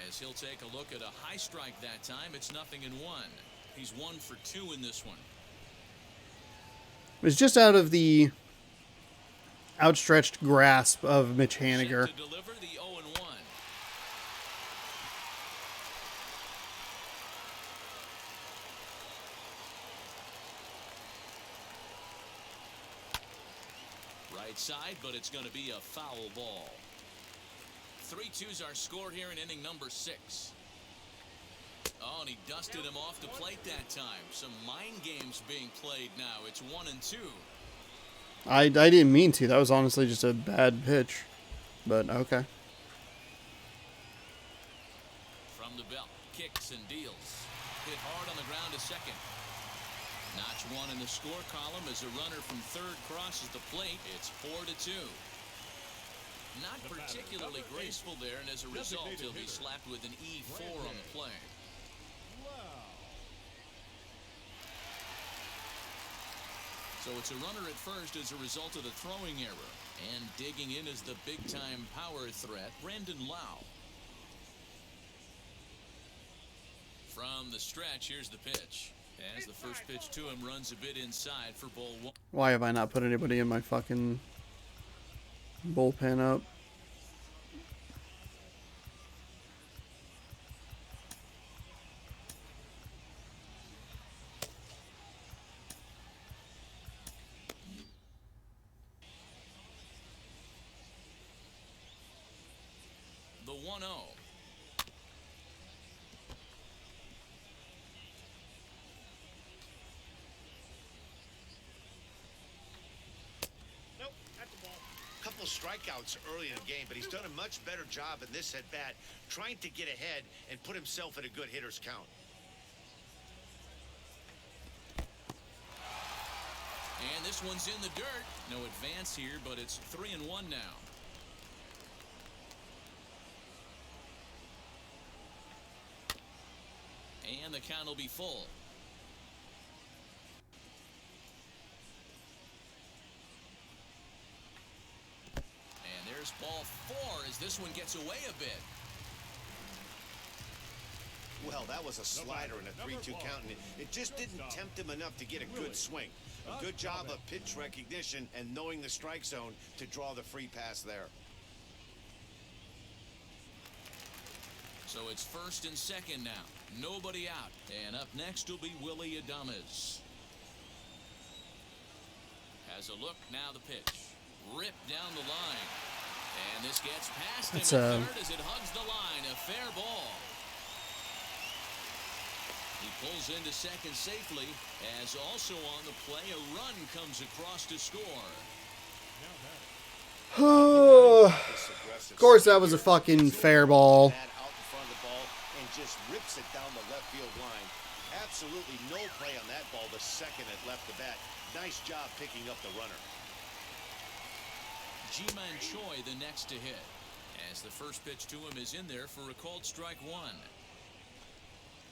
as he'll take a look at a high strike that time. It's 0-1. He's 1 for 2 in this one. It was just out of the outstretched grasp of Mitch Haniger. Set to deliver the 0-1. Right side, but it's going to be a foul ball. 3-2s are scored here in inning number 6. Oh, and he dusted him off the plate that time. Some mind games being played now. It's 1-2. I didn't mean to. That was honestly just a bad pitch. But okay. From the belt, kicks and deals. Hit hard on the ground to second. Notch 1 in the score column as a runner from third crosses the plate. It's 4-2. Not particularly graceful there, and as a result, he'll be slapped with an E4 on the play. So it's a runner at first as a result of the throwing error. And digging in is the big-time power threat, Brandon Lau. From the stretch, here's the pitch. As the first pitch to him runs a bit inside for ball 1. Why have I not put anybody in my fucking bullpen up? The 1-0. Couple strikeouts early in the game, but he's done a much better job in this at bat, trying to get ahead and put himself in a good hitter's count. And this one's in the dirt. No advance here, but it's 3-1 now. And the count will be full. And there's ball 4 as this one gets away a bit. Well, that was a slider in a 3-2 count, and it just didn't tempt him enough to get a good swing. A good job of pitch recognition and knowing the strike zone to draw the free pass there. So it's first and second now. Nobody out. And up next will be Willie Adames. Has a look, now the pitch. Ripped down the line. And this gets past That's him at third as it hugs the line. A fair ball. He pulls into second safely, as also on the play, a run comes across to score. Of course, that was a fucking fair ball. Out in front of the ball and just rips it down the left field line. Absolutely no play on that ball the second it left the bat. Nice job picking up the runner. Ji-Man Choi the next to hit, as the first pitch to him is in there for a called strike one.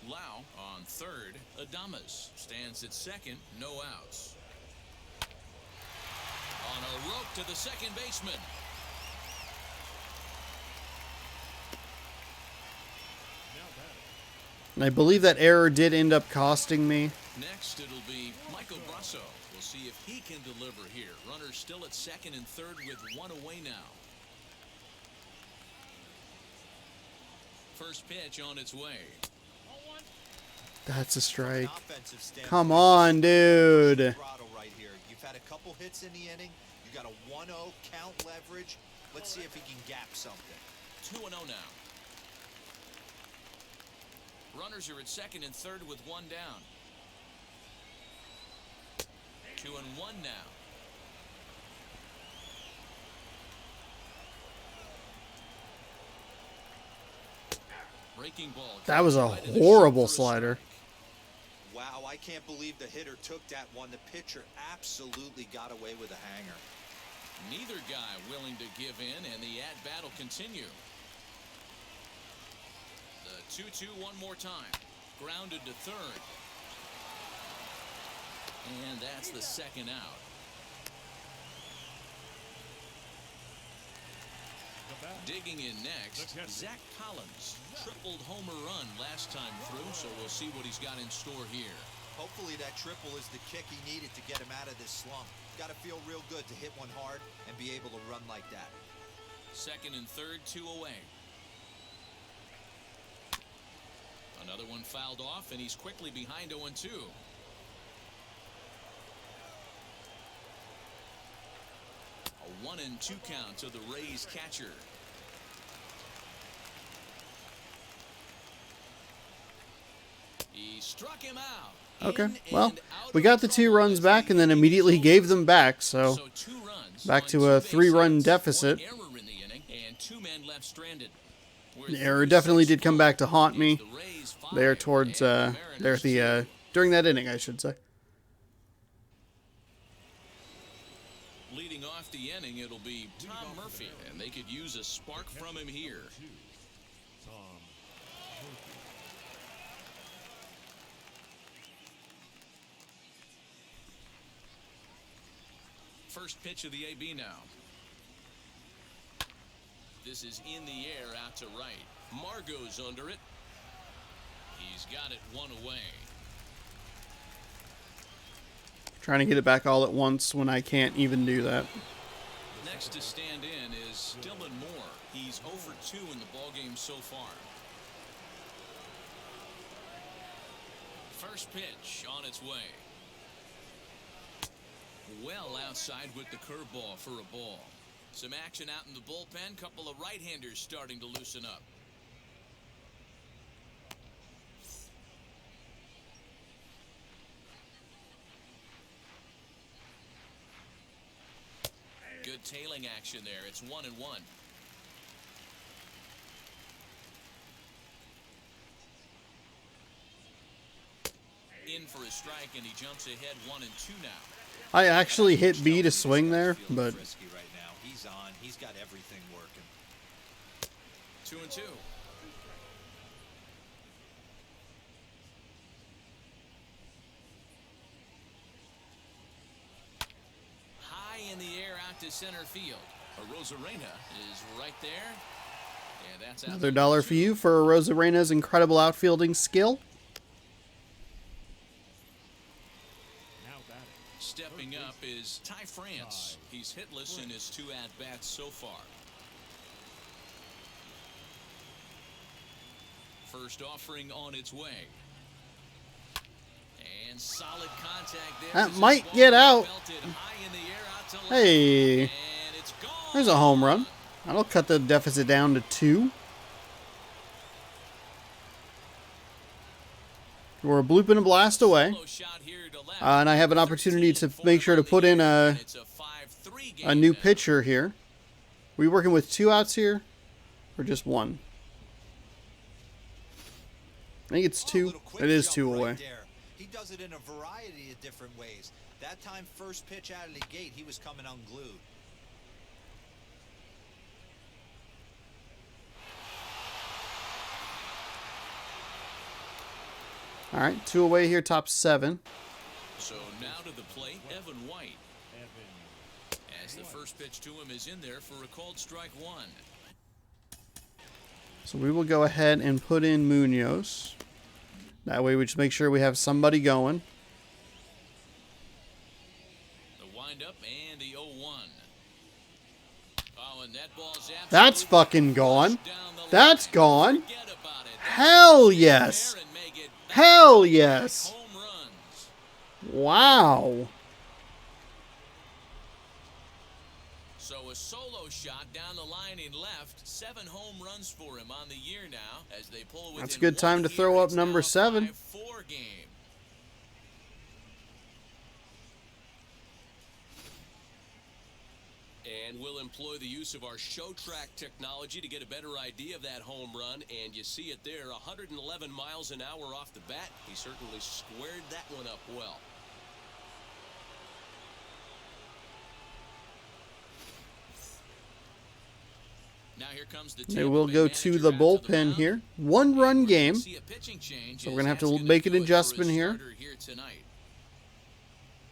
Lau on third. Adames stands at second. No outs. On a rope to the second baseman. And I believe that error did end up costing me. Next, it'll be Michael Brasso. We'll see if he can deliver here. Runner still at second and third with one away now. First pitch on its way. That's a strike. Offensive standpoint, Come on, dude. right here. You've had a couple hits in the inning. You got a 1-0 count leverage. Let's see if he can gap something. 2-0 now. Runners are at second and third with one down. 2-1 now. Breaking ball. That was a horrible slider. Wow, I can't believe the hitter took that one. The pitcher absolutely got away with a hanger. Neither guy willing to give in, and the at-bat will continue. The 2-2 one more time. Grounded to third. And that's the second out. Digging in next, Zach Collins. Tripled homer run last time through, so we'll see what he's got in store here. Hopefully that triple is the kick he needed to get him out of this slump. Got to feel real good to hit one hard and be able to run like that. Second and third, 2 away. Another one fouled off, and he's quickly behind 0-2. A 1-2 count to the Rays catcher. He struck him out. Okay, well, we got the 2 runs back and then immediately gave them back, so 2 runs back on to 2 a base 3-run hits, deficit. 1 error in the inning, and 2 men left stranded. The error definitely did come back to haunt me there towards, during that inning, I should say. Leading off the inning, it'll be Tom Murphy, and they could use a spark from him here. Tom Murphy. First pitch of the AB now. This is in the air out to right. Margot's under it. He's got it 1 away. Trying to get it back all at once when I can't even do that. Next to stand in is Dylan Moore. He's 0 for 2 in the ballgame so far. First pitch on its way. Well outside with the curveball for a ball. Some action out in the bullpen. Couple of right-handers starting to loosen up. Good tailing action there. It's 1-1. In for a strike, and he jumps ahead 1-2 now. I actually hit B to swing there, but Frisky right now. He's on. He's got everything working. 2-2. High in the air out to center field. Arozarena is right there. Yeah, that's out another dollar for you for Rosarena's incredible outfielding skill. Stepping up is Ty France. He's hitless in his 2 at-bats so far. First offering on its way. And solid contact there. That might get out. Hey, there's a home run. That'll cut the deficit down to 2. We're a bloop and a blast away. And I have an opportunity to make sure to put in a new pitcher here. We working with 2 outs here? Or just 1? I think it's 2. It is 2 away. He does it in a variety of different ways. That time, first pitch out of the gate, he was coming unglued. All right, 2 away here, top 7. So now to the plate, Evan White. As the first pitch to him is in there for a called strike 1. So we will go ahead and put in Munoz. That way we just make sure we have somebody going. The windup and the 0-1. Oh, and that ball's That's fucking gone. That's gone. Hell yes. Hell yes. Wow. So a solo shot down the line in left. 7 home runs for him on the year now as they pull within. That's a good time to throw up number 7. 5-4 game. And we'll employ the use of our show track technology to get a better idea of that home run. And you see it there, 111 miles an hour off the bat. He certainly squared that one up well. Now here comes the They will go to the bullpen here. 1-run game. So we're going to have to make an adjustment here.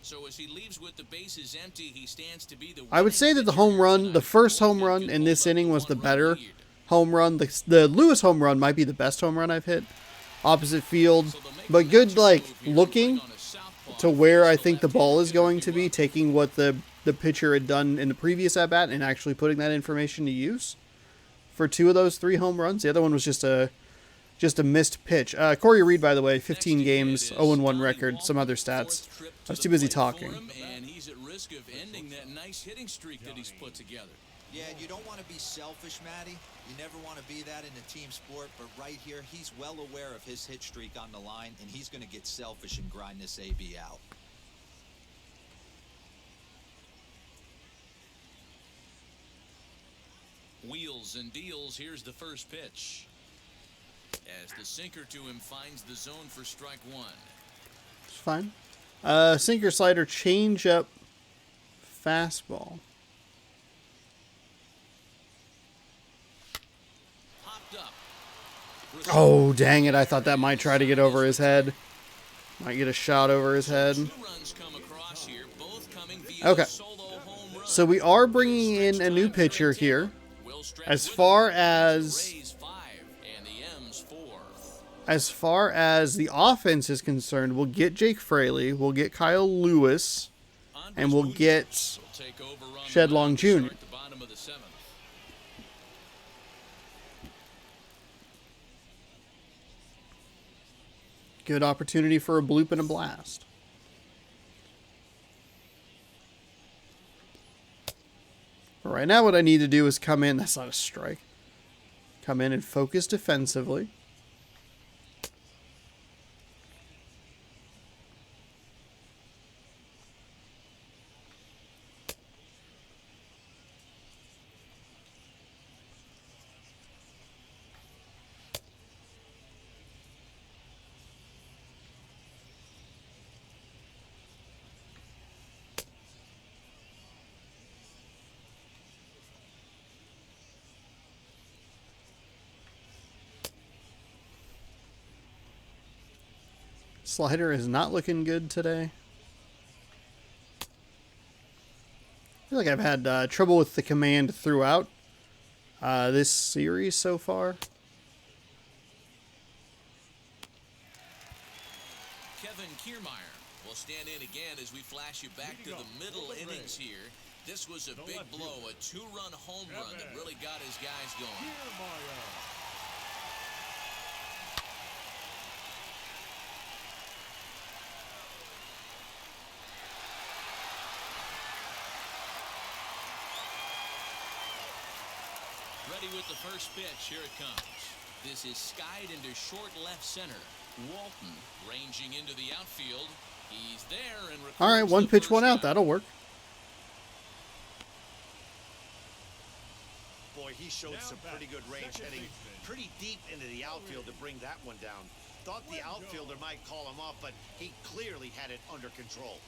So as he leaves with the bases empty, he stands to be the I would say that the home run, the first home run in this inning was the better home run. The Lewis home run might be the best home run I've hit. Opposite field. But good, like, looking to where I think the ball is going to be, taking what the pitcher had done in the previous at-bat and actually putting that information to use for 2 of those 3 home runs. The other one was just a missed pitch. Corey Reed, by the way, 15 games, 0-1 record, some other stats. I was too busy talking. And he's at risk of ending that nice hitting streak that he's put together. Yeah, you don't want to be selfish, Matty. You never want to be that in a team sport, but right here, he's well aware of his hit streak on the line, and he's going to get selfish and grind this AB out. Wheels and deals. Here's the first pitch. As the sinker to him finds the zone for strike 1. It's fine. Sinker, slider, change up, fastball. Popped up. Oh, dang it. I thought that might try to get over his head. Might get a shot over his head. 2 runs come across here, both coming via Okay. solo home run. So we are bringing in a new pitcher here. As far as the offense is concerned, we'll get Jake Fraley, we'll get Kyle Lewis, and we'll get Shedlong Jr. Good opportunity for a bloop and a blast. But right now what I need to do is come in. That's not a strike. Come in and focus defensively. Slider is not looking good today. I feel like I've had trouble with the command throughout this series so far. Kevin Kiermaier will stand in again as we flash you back to the middle innings here. This was a big blow, a 2-run home run that really got his guys going. with the first pitch. Here it comes. This is skied into short left center. Walton ranging into the outfield. He's there and All right, one pitch, one out. That'll work. Boy, he showed some pretty good range, heading pretty deep into the outfield to bring that one down. Thought the outfielder might call him off, but he clearly had it under control.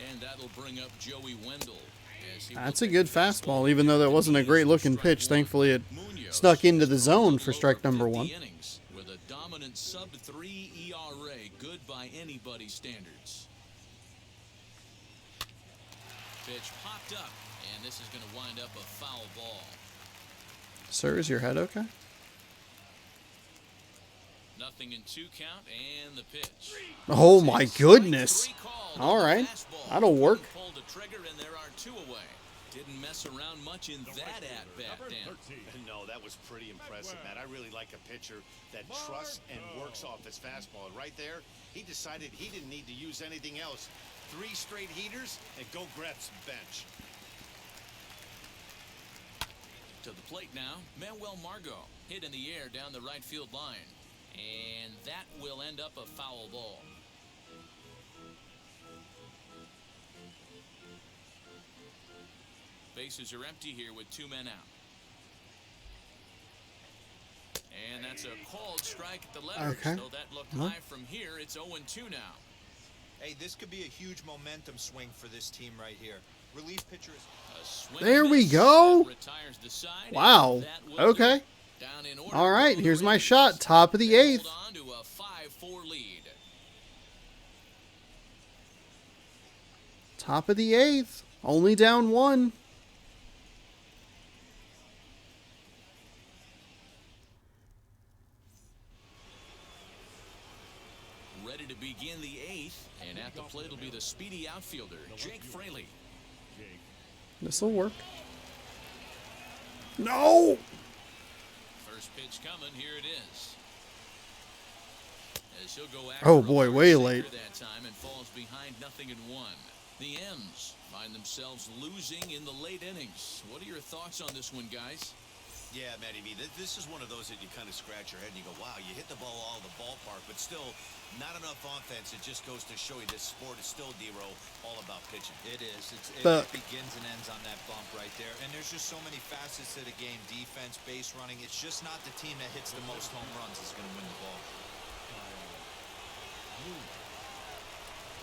And that'll bring up Joey Wendell. That's a good fastball, even though that wasn't a great-looking pitch. Thankfully, it snuck into the zone for strike number 1. With a dominant sub-3 ERA, good by anybody's standards. Pitch popped up, and this is going to wind up a foul ball. Sir, is your head okay? Nothing in 2 count, and the pitch. Oh my goodness! All right, that'll work. Pulled the trigger, and there are 2 away. Didn't mess around much in that at-bat, Dan. No, that was pretty impressive, Matt. I really like a pitcher that trusts and works off his fastball. And right there, he decided he didn't need to use anything else. 3 straight heaters, and go grab some bench. To the plate now, Manuel Margot hit in the air down the right field line. And that will end up a foul ball. Bases are empty here with 2 men out. And that's a called strike at the letters. Okay. So that looked high from here. It's 0-2 now. Hey, this could be a huge momentum swing for this team right here. Relief pitcher is... There we go. Retires the side. Wow. Okay. Down in order. All right, here's my shot. Top of the 8th. Hold on to a 5-4 lead. Top of the 8th. Only down 1. Ready to begin the 8th, and at the plate will be the speedy outfielder, Jake Fraley. This'll work. No! First pitch coming, here it is. As he'll go Oh boy, way late. that time and falls behind 0-1. The M's find themselves losing in the late innings. What are your thoughts on this one, guys? Yeah, Matty B, this is one of those that you kind of scratch your head and you go, wow, you hit the ball all the ballpark, but still not enough offense. It just goes to show you this sport is still, D-Row, all about pitching. It is. It begins and ends on that bump right there. And there's just so many facets to the game. Defense, base running. It's just not the team that hits the most home runs that's going to win the ball.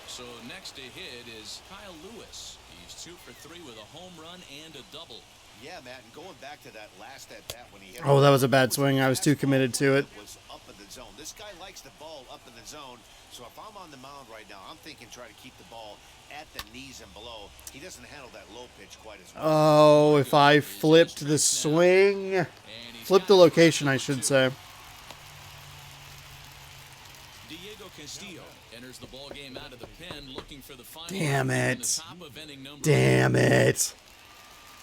So next to hit is Kyle Lewis. He's 2 for 3 with a home run and a double. Yeah, Matt, and going back to that last at-bat when he hit... Oh, that was a bad swing. I was too committed to it. ...was up in the zone. This guy likes the ball up in the zone, so if I'm on the mound right now, I'm thinking try to keep the ball at the knees and below. He doesn't handle that low pitch quite as well. Oh, if I flipped the swing. Flipped the location, I should say. Diego Castillo enters the ball game out of the pen looking for the final. Damn in it. the top of inning number Damn it.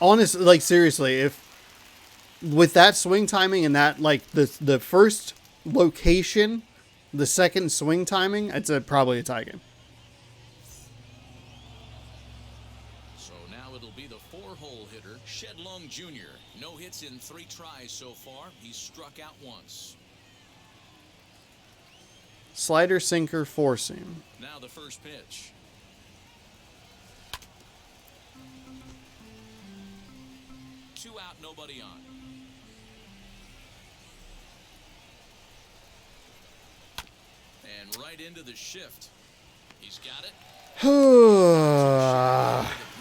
Honestly, like, seriously, if with that swing timing and that, like, the first location, the second swing timing, it's probably a tie game. So now it'll be the 4-hole hitter, Shed Long Jr. No hits in 3 tries so far. He's struck out once. Slider, sinker, 4-seam. Now the first pitch. Two out, nobody on. And right into the shift. He's got it. The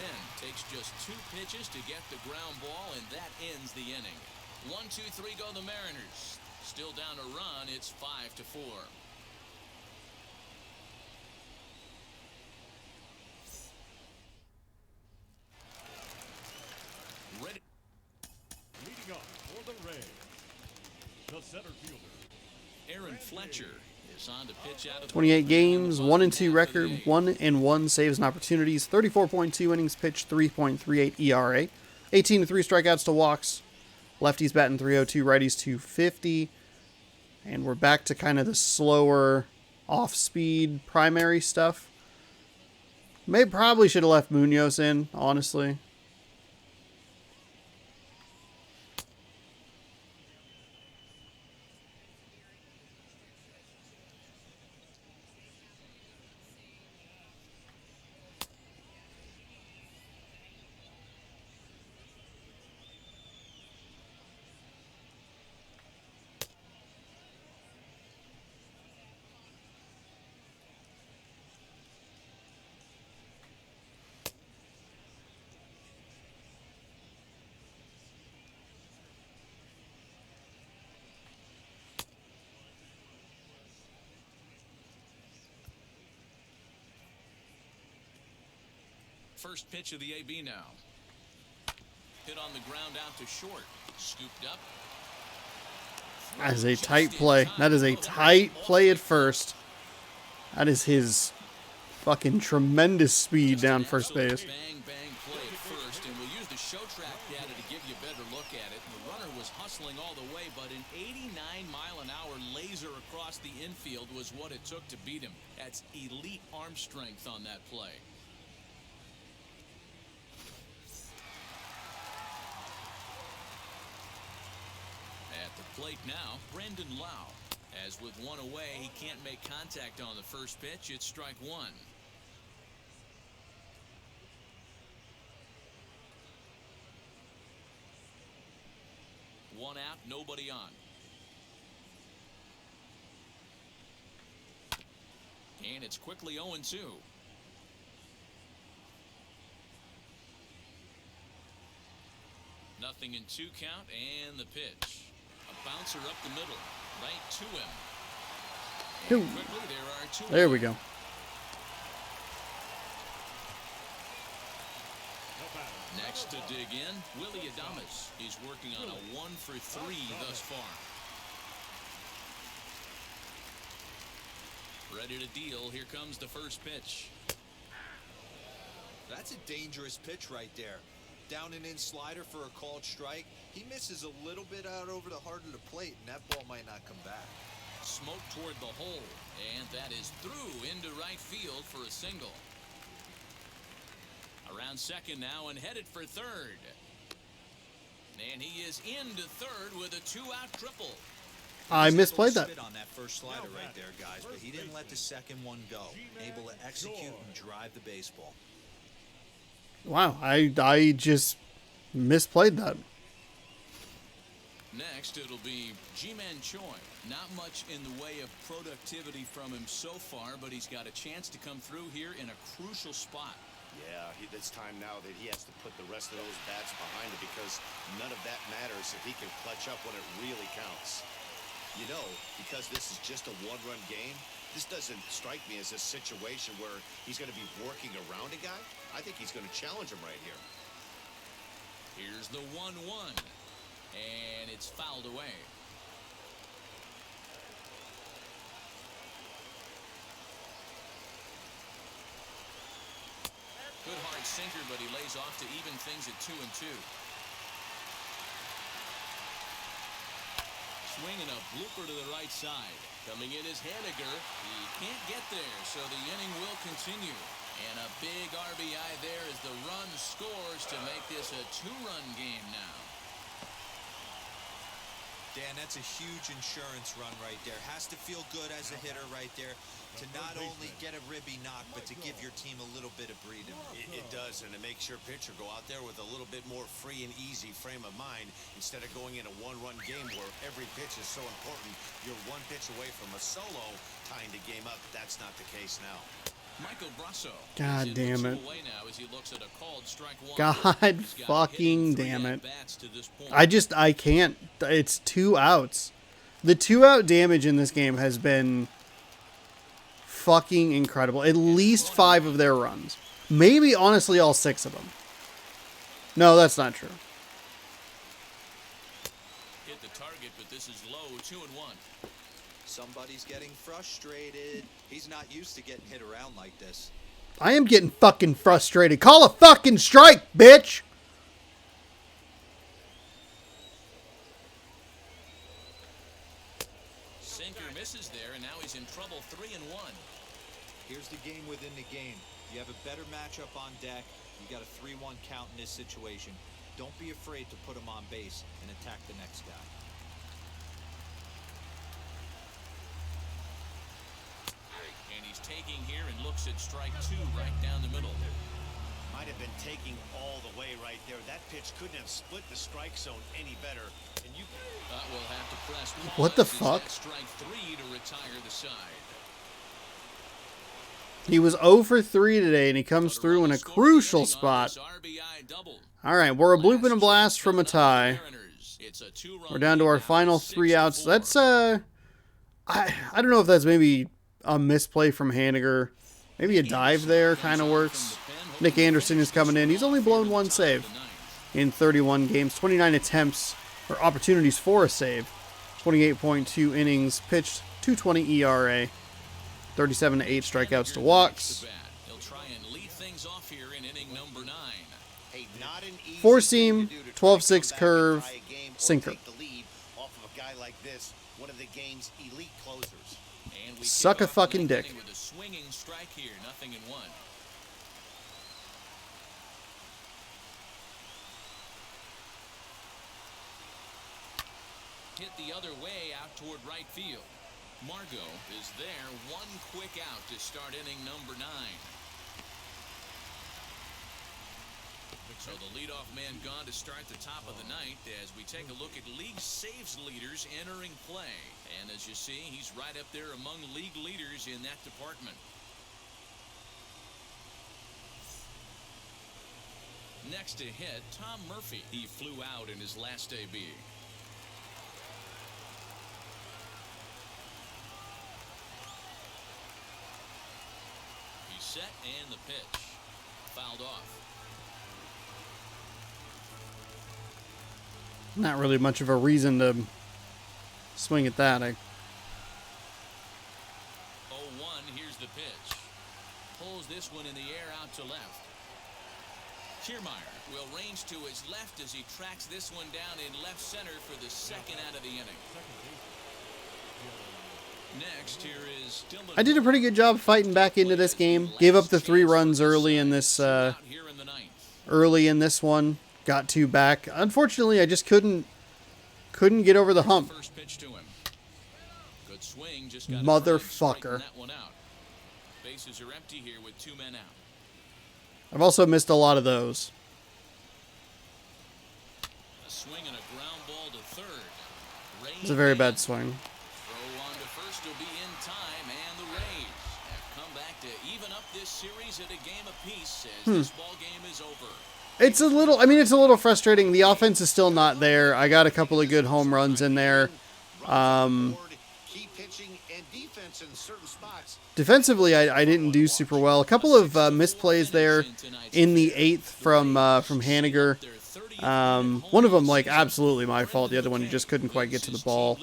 pen takes just 2 pitches to get the ground ball, and that ends the inning. 1, 2, 3 go the Mariners. Still down a run. It's 5-4. Ready. Leading up for the Rays, the center fielder, Aaron Fletcher is on to pitch out of 28 games, 1-2 record, 1-1 saves and opportunities, 34.2 innings pitched, 3.38 ERA, 18 to 3 strikeouts to walks. Lefties batting 302, righties 250. And we're back to kind of the slower off-speed primary stuff. Probably should have left Munoz in, honestly. First pitch of the AB now. Hit on the ground out to short. Scooped up. That is a tight play. That is a tight play at first. That is his fucking tremendous speed down first base. Bang, bang play at first, and we'll use the show track data to give you a better look at it. The runner was hustling all the way, but an 89-mile-an-hour laser across the infield was what it took to beat him. That's elite arm strength on that play. At the plate now, Brandon Lau. As with one away, he can't make contact on the first pitch. It's strike one. One out, nobody on. And it's quickly 0-2. Nothing in 2 count, and the pitch. A bouncer up the middle, right to him. And quickly, there are 2. There we go. Next to dig in, Willie Adames. He's working on a 1-for-3 thus far. Ready to deal. Here comes the first pitch. That's a dangerous pitch right there. Down and in slider for a called strike. He misses a little bit out over the heart of the plate, and that ball might not come back. Smoke toward the hole, and that is through into right field for a single. Around second now and headed for third. And he is into third with a 2-out triple. I misplayed that. On that first slider right there, guys, but he didn't let the second one go. Able to execute and drive the baseball. Wow, I just misplayed that. Next, it'll be Ji-Man Choi. Not much in the way of productivity from him so far, but he's got a chance to come through here in a crucial spot. Yeah, it's time now that he has to put the rest of those bats behind it, because none of that matters if he can clutch up when it really counts. You know, because this is just a one-run game, this doesn't strike me as a situation where he's going to be working around a guy. I think he's going to challenge him right here. Here's the 1-1, and it's fouled away. Good hard sinker, but he lays off to even things at 2-2. Swinging a blooper to the right side. Coming in is Haniger. He can't get there, so the inning will continue. And a big RBI there as the run scores to make this a 2-run game now. Dan, that's a huge insurance run right there. Has to feel good as a hitter right there to not only get a ribby knock, but to give your team a little bit of breathing room. It does, and it makes your pitcher go out there with a little bit more free and easy frame of mind instead of going in a one-run game where every pitch is so important. You're one pitch away from a solo tying the game up. That's not the case now. Michael Brasso. God damn it. God fucking damn it. I can't. It's 2 outs. The 2-out damage in this game has been fucking incredible. At least 5 of their runs. Maybe, honestly, all 6 of them. No, that's not true. Hit the target, but this is low. 2-1. Somebody's getting frustrated. He's not used to getting hit around like this. I am getting fucking frustrated. Call a fucking strike, bitch! Sinker misses there, and now he's in trouble. 3-1. Here's the game within the game. You have a better matchup on deck. You got a 3-1 count in this situation. Don't be afraid to put him on base and attack the next guy. And he's taking here and looks at strike 2 right down the middle. Might have been taking all the way right there. That pitch couldn't have split the strike zone any better. And you We'll have to press What the pause as fuck? that's strike 3 to retire the side. He was 0 for 3 today, and he comes through in a crucial spot. All right, we're a bloop and a blast from a tie. We're down to our final 3 outs. That's I don't know if that's maybe a misplay from Haniger. Maybe a dive there kind of works. Nick Anderson is coming in. He's only blown 1 save in 31 games, 29 attempts or opportunities for a save, 28.2 innings pitched, 2.20 ERA, 37 to 8 strikeouts to walks. He'll try and lead things off here in inning number 9. Hey, not an easy 4-seam, thing to do to try and 12-6 come back curve, and tie a game or sinker. take the lead off of a guy like this, one of the game's elite closers. And we Suck kick a off the fucking ninth dick. inning with a swinging strike here, 0-1. Hit the other way out toward right field. Margot is there, 1 quick out to start inning number 9. So the leadoff man gone to start the top of the ninth as we take a look at league saves leaders entering play. And as you see, he's right up there among league leaders in that department. Next to hit, Tom Murphy. He flew out in his last AB. He's set and the pitch. Fouled off. Not really much of a reason to swing at that. 0-1, here's the pitch. Pulls this one in the air out to left. Kiermaier will range to his left as he tracks this one down in left center for the second out of the inning. Next, here is Dylan. I did a pretty good job fighting back into this game. Gave up the 3 runs early in this Out here in the ninth. one. Got 2 back. Unfortunately, I just couldn't get over the hump. First pitch to him. Good swing, just got Motherfucker. that one out. Bases are empty here with 2 men out. I've also missed a lot of those. A swing and a ground ball to third. It's a very bad swing. Throw on to first will be in time, and the Rays have come back to even up this series at a game apiece as this ball game is over. It's a little frustrating. The offense is still not there. I got a couple of good home runs in there. Key pitching and defense in certain spots. Defensively, I didn't do super well. A couple of misplays there in the 8th from Haniger. One of them, like, absolutely my fault. The other one, he just couldn't quite get to the ball.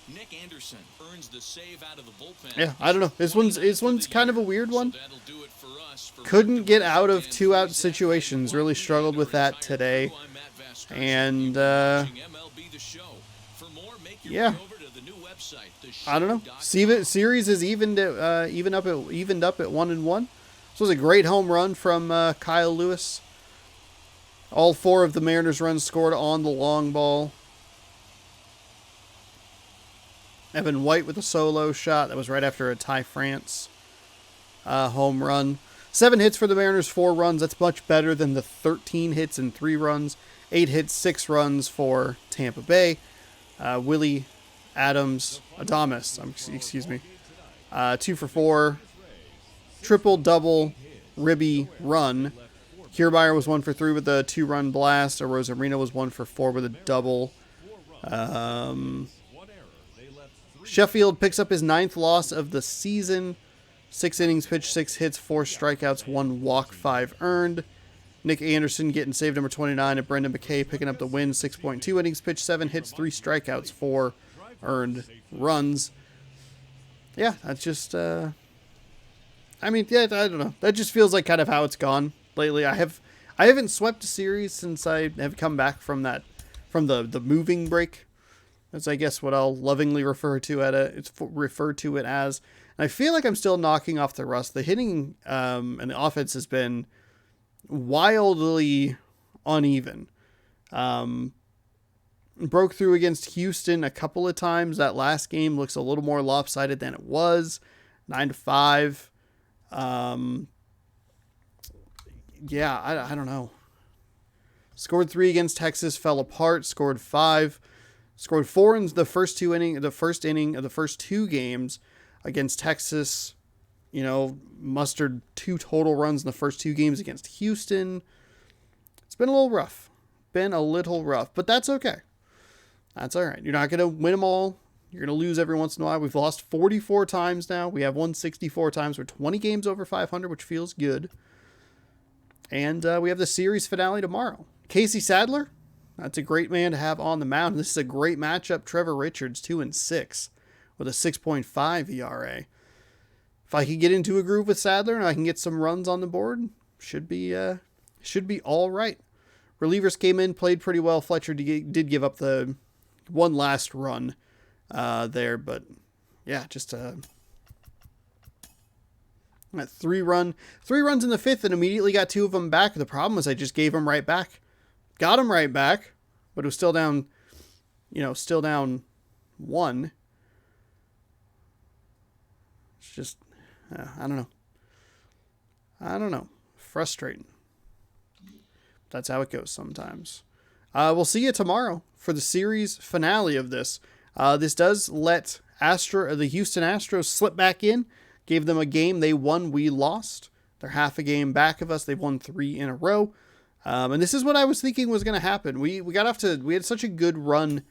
Nick Anderson earns the save out of the bullpen. Yeah, I don't know. This one's kind of a weird one. So that'll do it for us for Couldn't get out of 2-out situations. Really struggled with that today. I'm Matt Vasquez. And, Watching MLB The Show. For more, make your yeah. way over to the new website, I don't know. Series is evened up at 1-1. This was a great home run from Kyle Lewis. All 4 of the Mariners' runs scored on the long ball. Evan White with a solo shot. That was right after a Ty France home run. 7 hits for the Mariners, 4 runs. That's much better than the 13 hits and 3 runs. 8 hits, 6 runs for Tampa Bay. Willie Adames, 2 for 4. Triple, double, ribby run. Kiermaier was 1 for 3 with a 2-run blast. Rosarina was 1 for 4 with a double. Sheffield picks up his 9th loss of the season. 6 innings pitched, 6 hits, 4 strikeouts, 1 walk, 5 earned. Nick Anderson getting save number 29, and Brendan Mckay picking up the win. 6.2 innings pitched, 7 hits, 3 strikeouts, 4 earned runs. Yeah, that's just... I don't know. That just feels like kind of how it's gone lately. I haven't swept a series since I have come back from the moving break. That's, I guess, what I'll lovingly refer to it as. And I feel like I'm still knocking off the rust. The hitting and the offense has been wildly uneven. Broke through against Houston a couple of times. That last game looks a little more lopsided than it was. 9-5. Yeah, I don't know. Scored 3 against Texas, fell apart. Scored 5. Scored 4 in the first inning of the first 2 games against Texas. You know, mustered 2 total runs in the first 2 games against Houston. It's been a little rough. But that's okay. That's all right. You're not going to win them all. You're going to lose every once in a while. We've lost 44 times now. We have won 64 times. We're 20 games over 500, which feels good. And we have the series finale tomorrow. Casey Sadler, that's a great man to have on the mound. This is a great matchup. Trevor Richards, 2-6 with a 6.5 ERA. If I can get into a groove with Sadler and I can get some runs on the board, should be all right. Relievers came in, played pretty well. Fletcher did give up the one last run there, but yeah, just that 3 runs in the 5th and immediately got 2 of them back. The problem was I just gave them right back. Got them right back, but it was still down, still down 1. It's just, I don't know. Frustrating. That's how it goes sometimes. We'll see you tomorrow for the series finale of this. This does let the Houston Astros slip back in. Gave them a game they won, we lost. They're half a game back of us. They've won 3 in a row. And this is what I was thinking was going to happen. We had such a good run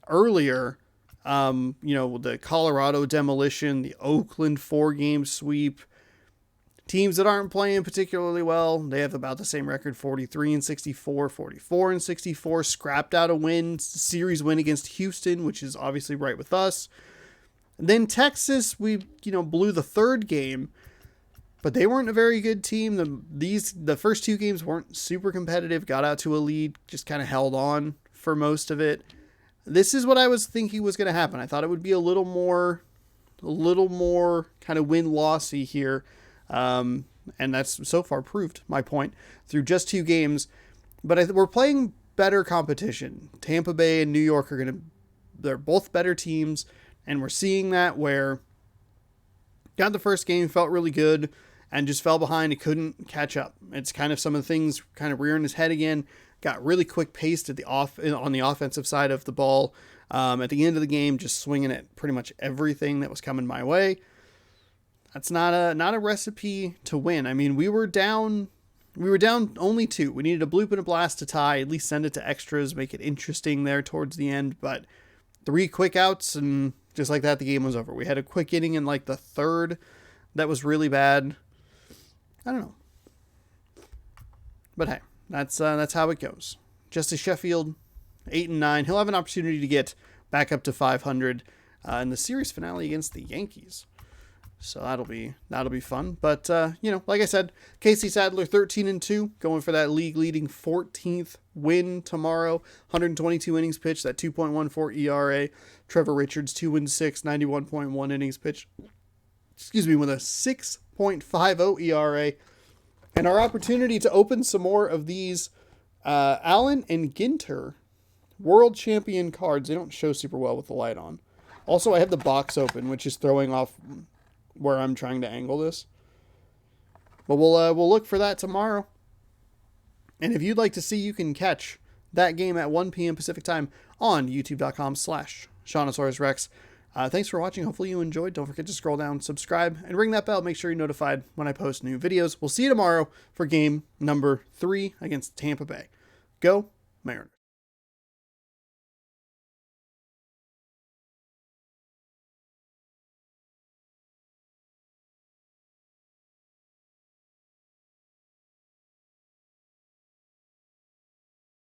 earlier. The Colorado demolition, the Oakland 4-game sweep. Teams that aren't playing particularly well, they have about the same record, 43-64, 44-64, scrapped out a series win against Houston, which is obviously right with us. And then Texas, we, blew the 3rd game, but they weren't a very good team. The first 2 games weren't super competitive, got out to a lead, just kind of held on for most of it. This is what I was thinking was going to happen. I thought it would be a little more kind of win-lossy here. And that's so far proved my point through just 2 games, but we're playing better competition. Tampa Bay and New York they're both better teams. And we're seeing that where got the first game, felt really good and just fell behind and couldn't catch up. It's kind of some of the things kind of rearing his head again, got really quick paced on the offensive side of the ball. At the end of the game, just swinging at pretty much everything that was coming my way. That's not a recipe to win. I mean, we were down only 2. We needed a bloop and a blast to tie, at least send it to extras, make it interesting there towards the end. But 3 quick outs, and just like that, the game was over. We had a quick inning in like the 3rd that was really bad. I don't know. But hey, that's how it goes. Justice Sheffield, 8-9. He'll have an opportunity to get back up to 500 in the series finale against the Yankees. So that'll be fun. But, like I said, Casey Sadler, 13-2, going for that league-leading 14th win tomorrow. 122 innings pitched, that 2.14 ERA. Trevor Richards, 2-6, 91.1 innings pitched. With a 6.50 ERA. And our opportunity to open some more of these Allen and Ginter World Champion cards. They don't show super well with the light on. Also, I have the box open, which is throwing off where I'm trying to angle this. But we'll look for that tomorrow. And if you'd like to see, you can catch that game at 1 p.m. Pacific time on youtube.com/SeanOsaurusRex. Thanks for watching. Hopefully you enjoyed. Don't forget to scroll down, subscribe, and ring that bell. Make sure you're notified when I post new videos. We'll see you tomorrow for game number 3 against Tampa Bay. Go Mariners.